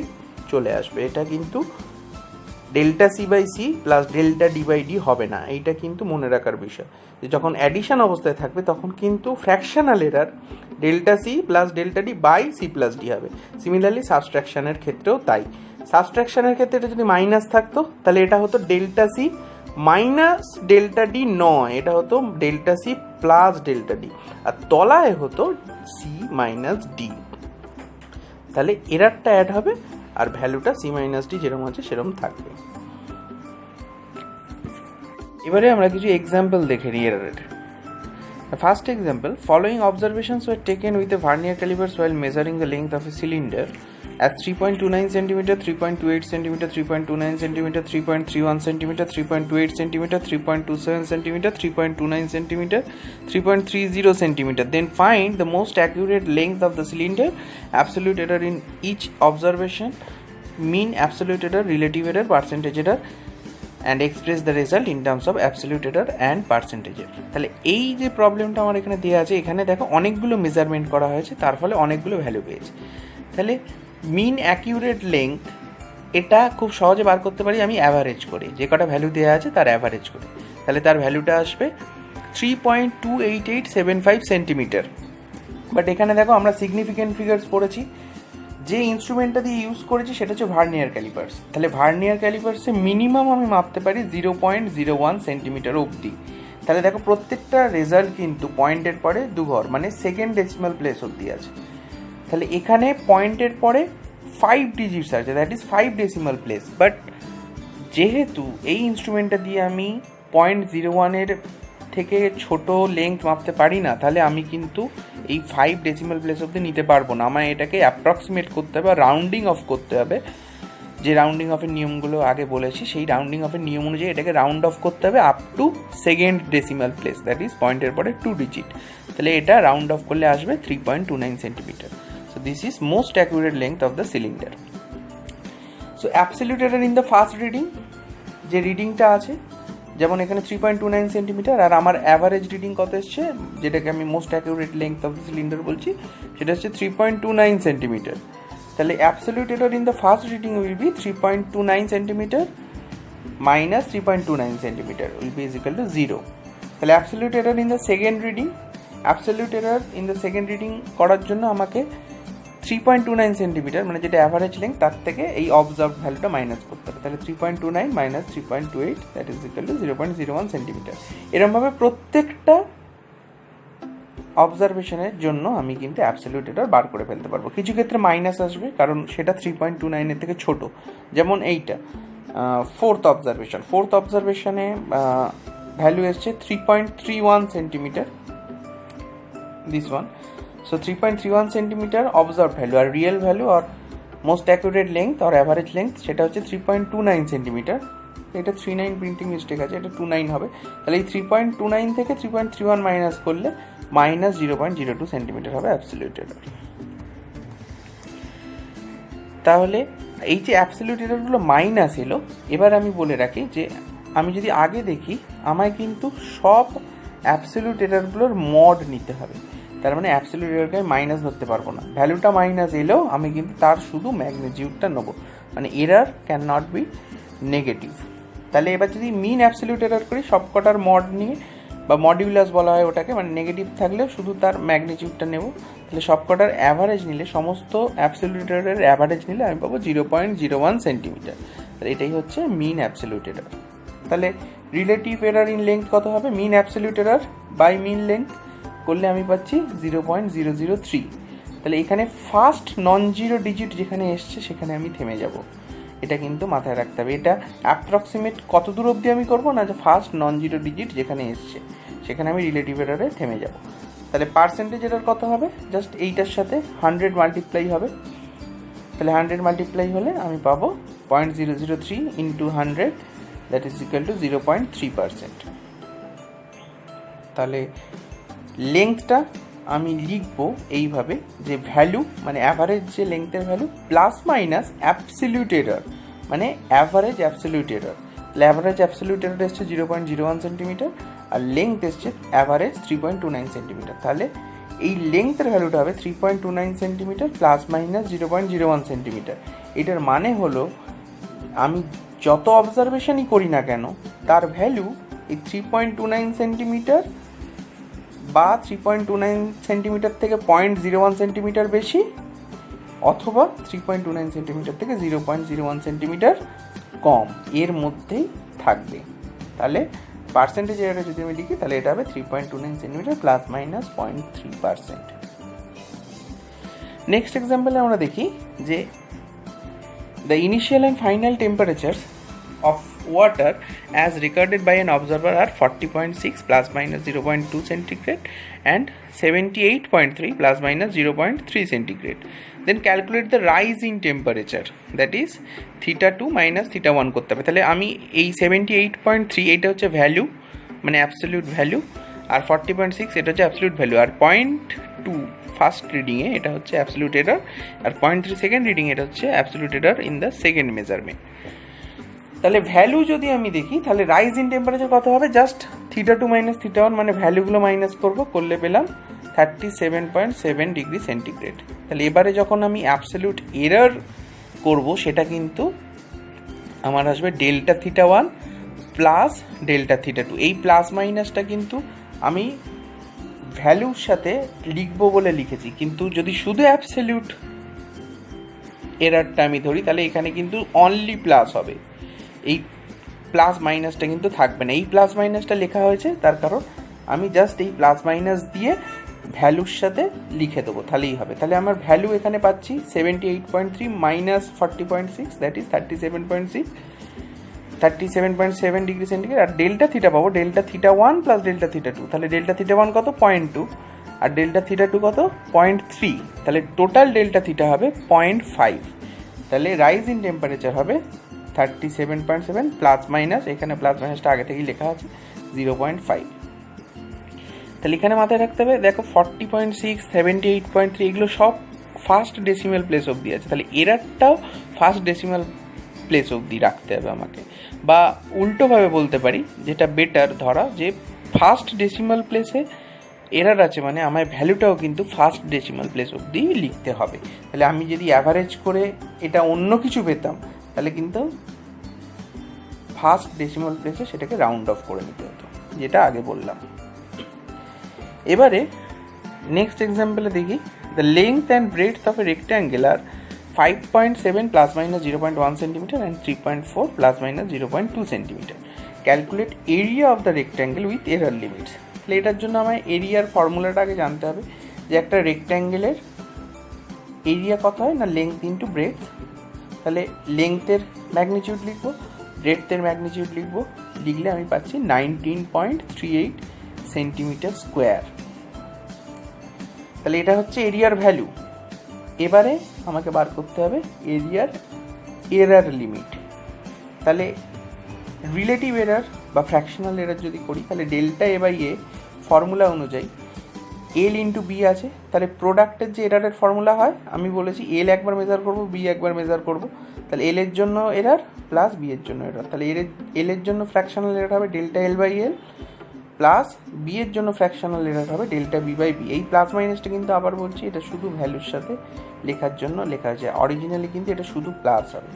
চলে আসবে, এটা কিন্তু delta C by C plus delta D by D হবে না, এইটা কিন্তু মনে রাখার বিষয়, যে যখন অ্যাডিশন অবস্থায় থাকবে তখন কিন্তু fractional error delta C plus delta D by C plus D হবে। সিমিলারলি সাবস্ট্রাকশনের ক্ষেত্রেও তাই, সাবস্ট্রাকশনের ক্ষেত্রে এটা যদি মাইনাস থাকতো তাহলে এটা হতো delta C minus delta D নয়, এটা হতো delta C plus delta D, আর তলায় হতো সি মাইনাস ডি, তাহলে এরারটা অ্যাড হবে আর ভ্যালুটা সি মাইনাস ডি যেরকম আছে সেরকম থাকবে। এবারে আমরা কিছু এক্সাম্পল দেখে নিই এরারের। First example, following observations were taken with a vernier callipers while measuring the length of a cylinder as 3.29 cm, 3.28 cm, 3.29 cm, 3.31 cm, 3.28 cm, 3.27 cm, 3.29 cm, 3.30 cm. Then find the most accurate length of the cylinder, absolute error in each observation, mean, absolute error, relative error, percentage error, and express the result in terms of absolute error and percentage error. তাহলে এই যে প্রবলেমটা আমার এখানে দেওয়া আছে, এখানে দেখো অনেকগুলো মেজারমেন্ট করা হয়েছে, তার ফলে অনেকগুলো ভ্যালু পেয়েছে। তাহলে মিন অ্যাকিউরেট লেংথ এটা খুব সহজে বার করতে পারি আমি অ্যাভারেজ করে, যে কটা ভ্যালু দেওয়া আছে তার অ্যাভারেজ করে, তাহলে তার ভ্যালুটা আসবে 3.28875 সেন্টিমিটার। বাট এখানে দেখো আমরা সিগনিফিকেন্ট ফিগার্স পড়েছি, যে ইনস্ট্রুমেন্টটা দিয়ে ইউজ করেছি সেটা হচ্ছে ভার্নিয়ার ক্যালিপার্স, তাহলে ভার্নিয়ার ক্যালিপার্সে মিনিমাম আমি মাপতে পারি 0.01 সেন্টিমিটার অবধি। তাহলে দেখো প্রত্যেকটা রেজাল্ট কিন্তু পয়েন্টের পরে 2 ঘর, মানে সেকেন্ড ডেসিমাল প্লেস অবধি আছে, তাহলে এখানে পয়েন্টের পরে 5 ডিজিটস আছে, that is 5 decimal place. But যেহেতু এই ইনস্ট্রুমেন্টটা দিয়ে আমি 0.01 থেকে ছোট লেংথ মাপতে পারি না, তাহলে আমি কিন্তু এই 5 ডেসিমাল প্লেস অবধি নিতে পারবো না, আমার এটাকে অ্যাপ্রক্সিমেট করতে হবে, রাউন্ডিং অফ করতে হবে, যে রাউন্ডিং অফের নিয়মগুলো আগে বলেছি সেই রাউন্ডিং অফের নিয়ম অনুযায়ী এটাকে রাউন্ড অফ করতে হবে up to second decimal place, that is পয়েন্টের পরে 2 ডিজিট, তাহলে এটা রাউন্ড অফ করলে আসবে 3.29 centimetre. So this is most accurate length of the cylinder. So absolute error in the first reading, যে রিডিংটা আছে যেমন এখানে 3.29 সেন্টিমিটার, আর আমার অ্যাভারেজ রিডিং কত এসছে, যেটাকে আমি most accurate length of the cylinder বলছি, সেটা হচ্ছে 3.29 সেন্টিমিটার। তাহলে absolute error in the first reading will be 3.29 centimetre minus 3.29 centimetre will be equal two 0। তাহলে absolute error in the second reading, absolute error in the second reading করার জন্য আমাকে 3.29 centimetre মানে যেটা অ্যাভারেজ লেন্থ তার থেকে এই অবজার্ভ ভ্যালুটা মাইনাস করতে হবে। তাহলে 3.29 minus 3.28 that is equal two 0.01 centimetre. এরকমভাবে প্রত্যেকটা অবজারভেশনের জন্য আমি কিন্তু অ্যাবসলিউট এরর বার করে ফেলতে পারবো। কিছু ক্ষেত্রে মাইনাস আসবে কারণ সেটা 3.29 এর থেকে ছোট, যেমন এইটা ফোর্থ অবজারভেশনে ভ্যালু এসছে 3.31 centimetre, this one. So 3.31 centimetre observe value, আর রিয়েল ভ্যালু আর মোস্ট অ্যাকুরেট লেন্থ আর অ্যাভারেজ লেন্থ সেটা হচ্ছে 3.29 সেন্টিমিটার। এটা 39 প্রিন্টিং মিস্টেক আছে, এটা 29 হবে। তাহলে এই 3.29 থেকে 3.31 মাইনাস করলে মাইনাস 0.02 সেন্টিমিটার হবে অ্যাবসলিউট এরর। তাহলে এই যে অ্যাবসলিউট এররগুলো মাইনাস এলো, এবার আমি বলে রাখি যে আমি যদি আগে দেখি আমায় কিন্তু সব অ্যাবসলিউট এররগুলোর মড নিতে হবে। তার মানে অ্যাবসলিউট এররকে আমি মাইনাস ধরতে পারবো না, ভ্যালুটা মাইনাস এলেও আমি কিন্তু তার শুধু ম্যাগনিটিউডটা নেবো, মানে error can not be negative. তাহলে এবার যদি মিন অ্যাবসলিউট এরর করি সব কটার মড নিয়ে, বা মডিউলাস বলা হয় ওটাকে, মানে নেগেটিভ থাকলে শুধু তার ম্যাগনিটিউডটা নেব। তাহলে সব কটার অ্যাভারেজ নিলে, সমস্ত অ্যাবসলিউট এররের অ্যাভারেজ নিলে আমি পাবো 0.01 সেন্টিমিটার। তাহলে এটাই হচ্ছে মিন অ্যাবসলিউট এরর। তাহলে রিলেটিভ এরর ইন লেন্থ কত হবে? Mean absolute error by mean length করলে আমি পাচ্ছি 0.003। তাহলে এখানে ফার্স্ট নন জিরো ডিজিট যেখানে এসছে সেখানে আমি থেমে যাব, এটা কিন্তু মাথায় রাখতে হবে। এটা অ্যাপ্রক্সিমেট কত দূর অবধি আমি করবো না, যে ফার্স্ট নন জিরো ডিজিট যেখানে এসছে সেখানে আমি রিলেটিভ এররে থেমে যাব। তাহলে পার্সেন্টেজ এরর কত হবে? জাস্ট এইটার সাথে 100 মাল্টিপ্লাই হবে। তাহলে 100 মাল্টিপ্লাই হলে আমি পাবো 0.003 into 100 that is equal two 0.3%। তাহলে লেংথটা আমি লিখবো এইভাবে যে ভ্যালু মানে অ্যাভারেজ যে লেংথের value plus minus absolute error মানে অ্যাভারেজ অ্যাবসলিউট এরর। তাহলে অ্যাভারেজ অ্যাবসলিউট এরর এসছে 0.01 সেন্টিমিটার আর লেংথ এসছে অ্যাভারেজ 3.29 সেন্টিমিটার। তাহলে এই লেংথের ভ্যালুটা হবে 3.29 সেন্টিমিটার প্লাস মাইনাস 0.01 সেন্টিমিটার। এটার মানে হলো আমি যত অবজারভেশনই করি না কেন তার ভ্যালু এই 3.29 সেন্টিমিটার বা 3.29 সেন্টিমিটার থেকে 0.01 সেন্টিমিটার বেশি, অথবা 3.29 সেন্টিমিটার থেকে 0.01 সেন্টিমিটার কম, এর মধ্যেই থাকবে। তাহলে পার্সেন্টেজ এররে যদি আমি লিখি তাহলে এটা হবে 3.29 সেন্টিমিটার প্লাস মাইনাস 0.3%। নেক্সট এক্সাম্পলে আমরা দেখি যে the initial and final temperatures of water as recorded by an observer are 40.6 plus minus 0.2 centigrade and 78.3 plus minus 0.3 centigrade. Then calculate the rise in temperature, that is theta 2 minus theta 1 করতে হবে। তাহলে আমি এই 78.3 এটা হচ্ছে value মানে absolute value, আর 40.6 এটা হচ্ছে অ্যাবসলিউট ভ্যালু, আর 0.2 ফার্স্ট রিডিংয়ে এটা হচ্ছে অ্যাবসলিউট এরর, আর 0.3 সেকেন্ড রিডিং এটা হচ্ছে absolute error in the second measurement. তাহলে ভ্যালু যদি আমি দেখি তাহলে রাইজ ইন টেম্পারেচার কত হবে? জাস্ট থিটা 2 মাইনাস থিটা 1 মানে ভ্যালুগুলো মাইনাস করলে পেলাম 37.7 ডিগ্রি সেন্টিগ্রেড। তাহলে এবারে যখন আমি অ্যাবসলিউট এরর করব সেটা কিন্তু আমার আসবে delta theta 1 plus delta theta 2। এই প্লাস মাইনাসটা কিন্তু আমি ভ্যালুর সাথে লিখবো বলে লিখেছি, কিন্তু যদি শুধু অ্যাবসলিউট এররটা আমি ধরি তাহলে এখানে কিন্তু অনলি প্লাস হবে, এই প্লাস মাইনাসটা কিন্তু থাকবে না। এই প্লাস মাইনাসটা লেখা হয়েছে তার কারণ আমি জাস্ট এই প্লাস মাইনাস দিয়ে ভ্যালুর সাথে লিখে দেবো, তাহলেই হবে। তাহলে আমার ভ্যালু এখানে পাচ্ছি 78.3 minus 40.6 that is 37.7 degree centigrade. আর ডেল্টা থিটা পাবো delta theta 1 plus delta theta 2। তাহলে ডেল্টা থিটা 1 কত? 0.2, আর ডেল্টা থিটা 2 কত? 0.3। তাহলে টোটাল ডেল্টা থিটা হবে 0.5। তাহলে রাইজ ইন টেম্পারেচার হবে 37.7 প্লাস মাইনাস, এখানে প্লাস মাইনাসটা আগে থেকেই লেখা আছে 0.5। তাহলে এখানে মাথায় রাখতে হবে, দেখো 40.6, 78.3 এগুলো সব ফার্স্ট ডেসিমাল প্লেস অবধি আছে, তাহলে এররটাও ফার্স্ট ডেসিমাল প্লেস অবধি রাখতে হবে আমাকে। বা উল্টোভাবে বলতে পারি, যেটা বেটার ধরা, যে ফার্স্ট ডেসিমাল প্লেসে এরর আছে মানে আমার ভ্যালুটাও কিন্তু ফার্স্ট ডেসিমাল প্লেস অবধি লিখতে হবে। তাহলে আমি যদি অ্যাভারেজ করে এটা অন্য কিছু পেতাম তাহলে কিন্তু ফার্স্ট ডেসিমাল প্লেসে সেটাকে রাউন্ড অফ করে নিতে হতো, যেটা আগে বললাম। এবারে নেক্সট এক্সাম্পলে দেখি The length and breadth of a rectangle are 5.7 plus minus 0.1 cm and 3.4 plus minus 0.2 cm. Calculate area of the rectangle with error limits. তাহলে এটার জন্য আমায় এরিয়ার ফর্মুলাটা আগে জানতে হবে যে একটা রেক্ট্যাঙ্গেলের এরিয়া কত হয় না লেংথ ইন্টু ব্রেডথ। তাহলে লেংথের ম্যাগনিটিউড লিখবো, ব্রেডথের ম্যাগনিটিউড লিখবো, লিখলে আমি পাচ্ছি 19.38 সেন্টিমিটার স্কোয়ার। তাহলে এটা হচ্ছে এরিয়ার ভ্যালু। এবারে আমাকে বার করতে হবে এরিয়ার এরার লিমিট। তাহলে রিলেটিভ এরার বা ফ্র্যাকশনাল এরার যদি করি তাহলে delta A by A formula অনুযায়ী এল ইন্টু বি আছে। তাহলে প্রোডাক্টের যে এরারের ফর্মুলা হয় আমি বলেছি এল একবার মেজার করব, বি একবার মেজার করব। তাহলে এল এর জন্য এরার প্লাস বি এর জন্য এরার। তাহলে এল এর জন্য ফ্র্যাকশনাল এরার হবে delta L by L plus B এর জন্য ফ্র্যাকশনাল এরার হবে ডেল্টা বি বাই বি। এই প্লাস মাইনাসটা কিন্তু আবার বলছি এটা শুধু ভ্যালুর সাথে লেখার জন্য লেখা হয়েছে, অরিজিনালি কিন্তু এটা শুধু প্লাস হবে।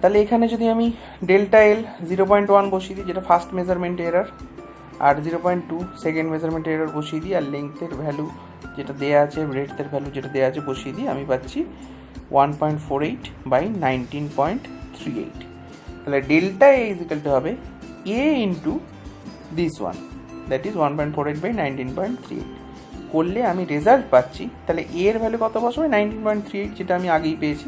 তাহলে এখানে যদি আমি ডেল্টা এল 0.1 বসিয়ে দিই যেটা ফার্স্ট মেজারমেন্ট এরার, আর 0.2 সেকেন্ড মেজারমেন্ট এরার বসিয়ে দিই, আর লেংথের ভ্যালু যেটা দেওয়া আছে ব্রেডথের ভ্যালু যেটা দেওয়া আছে বসিয়ে দিই, আমি পাচ্ছি 1.48 বাই 19.38। তাহলে delta A is equal to হবে A into this one, that is 1.48 by 19.38 করলে আমি রেজাল্ট পাচ্ছি। তাহলে এ এর ভ্যালু কত বসবে 19.38 যেটা আমি আগেই পেয়েছি।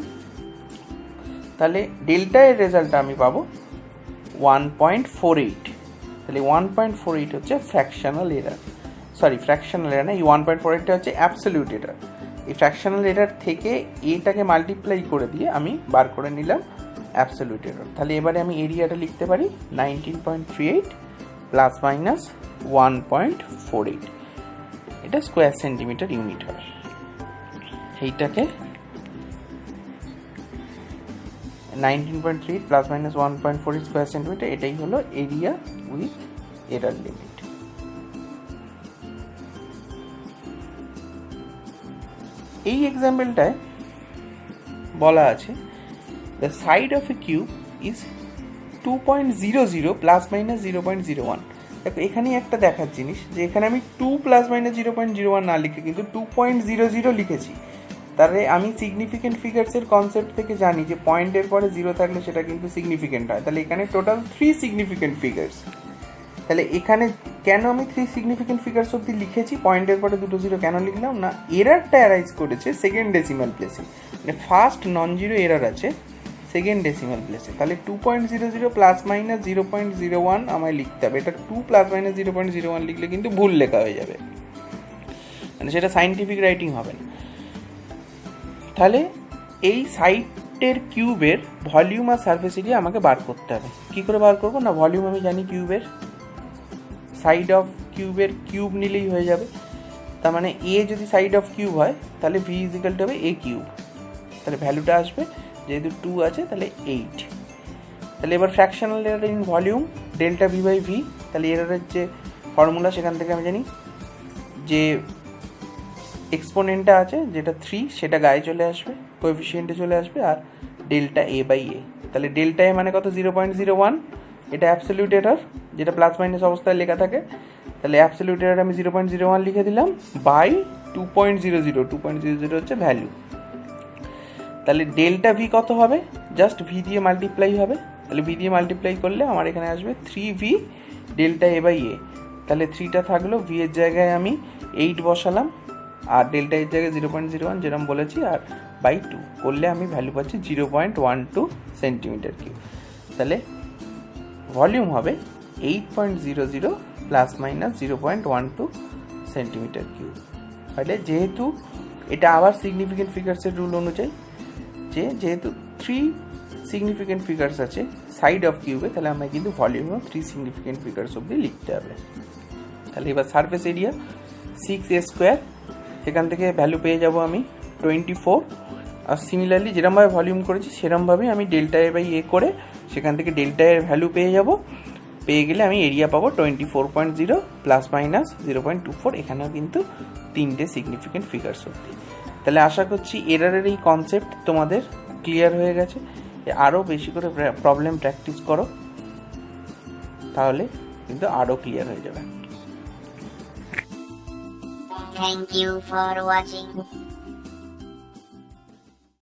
তাহলে ডেল্টা এর রেজাল্টটা আমি পাবো 1.48। তাহলে 1.48 হচ্ছে fractional error, sorry fractional error না, এই 1.48টা হচ্ছে অ্যাবসলিউট এরার। এই ফ্র্যাকশনাল এরার থেকে এটাকে মাল্টিপ্লাই করে দিয়ে আমি বার করে নিলাম অ্যাবসলিউট এরার। তাহলে এবারে আমি এরিয়াটা লিখতে পারি 19.38 প্লাস মাইনাস 1.48, এটা স্কোয়ার সেন্টিমিটার ইউনিট হবে। এইটাকে 19.3 প্লাস মাইনাস 1.48 স্কোয়ার সেন্টিমিটার, এটাই হলো এরিয়া উইথ এরার লিমিট। এই এক্সাম্পলটায় বলা আছে the side of A cube is 2.00 plus minus 0.01। দেখো এখানেই একটা দেখার জিনিস যে এখানে আমি 2 প্লাস মাইনাস 0.01 না লিখে কিন্তু 2.00 লিখেছি। তাহলে আমি সিগনিফিকেন্ট ফিগার্সের কনসেপ্ট থেকে জানি যে পয়েন্টের পরে 0 থাকলে সেটা কিন্তু সিগনিফিকেন্ট হয়। তাহলে এখানে টোটাল 3 সিগনিফিকেন্ট ফিগার্স। তাহলে এখানে কেন আমি 3 সিগনিফিকেন্ট ফিগার্স অব্দি লিখেছি, পয়েন্টের পরে 2 0 কেন লিখলাম না, এরারটা অ্যারাইজ করেছে সেকেন্ড ডেসিমাল প্লেসে, মানে ফার্স্ট নন জিরো এরার আছে সেকেন্ড ডেসিমাল প্লেসে। তাহলে 2.00 প্লাস মাইনাস 0.01 আমায় লিখতে হবে। এটা 2 প্লাস মাইনাস 0.01 লিখলে কিন্তু ভুল লেখা হয়ে যাবে, মানে সেটা সাইন্টিফিক রাইটিং হবে না। তাহলে এই সাইডের কিউবের ভলিউম আর সারফেস এরিয়া আমাকে বার করতে হবে। কী করে বার করবো না, ভলিউম আমি জানি কিউবের, সাইড অফ কিউবের কিউব নিলেই হয়ে যাবে। তার মানে এ যদি সাইড অফ কিউব হয় তাহলে ভি ইজ ইকুয়াল টু হবে এ কিউব। তাহলে ভ্যালুটা আসবে যেহেতু 2 আছে তাহলে 8। তাহলে এবার fractional error in volume delta V by V. তাহলে এরারের যে ফর্মুলা সেখান থেকে আমি জানি যে এক্সপোনেন্টটা আছে যেটা 3 সেটা গায়ে চলে আসবে, কোএফিসিয়েন্টে চলে আসবে, আর ডেল্টা এ বাই এ। তাহলে ডেল্টা এ মানে কত 0.01, এটা অ্যাবসলিউট এরার যেটা প্লাস মাইনাস অবস্থায় লেখা থাকে। তাহলে অ্যাবসলিউট এরার আমি 0.01 লিখে দিলাম বাই 2.00 হচ্ছে ভ্যালু। তাহলে ডেল্টা ভি কত হবে, জাস্ট ভি দিয়ে মাল্টিপ্লাই হবে। তাহলে ভি দিয়ে মাল্টিপ্লাই করলে আমার এখানে আসবে 3v delta A by A. তাহলে 3টা থাকলো, ভি এর জায়গায় আমি 8 বসালাম, আর ডেল্টা এর জায়গায় 0.01 যেরকম বলেছি, আর বাই 2 করলে আমি ভ্যালু পাচ্ছি 0.12 সেন্টিমিটার কিউব। তাহলে ভলিউম হবে 8.00 প্লাস মাইনাস 0.12 সেন্টিমিটার কিউব। তাহলে যেহেতু এটা আবার সিগনিফিকেন্ট ফিগার্সের রুল অনুযায়ী যেহেতু 3 সিগনিফিকেন্ট ফিগার্স আছে সাইড অফ কিউবে, তাহলে আমরা কিন্তু ভলিউমও 3 সিগনিফিকেন্ট ফিগার্স অব্দি লিখতে হবে। তাহলে এবার সারফেস এরিয়া 6a স্কোয়ার, সেখান থেকে ভ্যালু পেয়ে যাব আমি 24। আর সিমিলারলি যেরকমভাবে ভলিউম করেছি সেরকমভাবেই আমি ডেল্টা এ বাই এ করে সেখান থেকে ডেল্টা এর ভ্যালু পেয়ে যাব। পেয়ে গেলে আমি এরিয়া পাবো 24.0 প্লাস মাইনাস 0.24। এখানেও কিন্তু 3টে সিগনিফিকেন্ট ফিগার্স অব্দি। তাহলে আশা করছি এরারের এই কনসেপ্ট তোমাদের ক্লিয়ার হয়ে গেছে। আরও বেশি করে প্রবলেম প্র্যাকটিস করো, তাহলে কিন্তু আরও ক্লিয়ার হয়ে যাবে। Thank you for watching.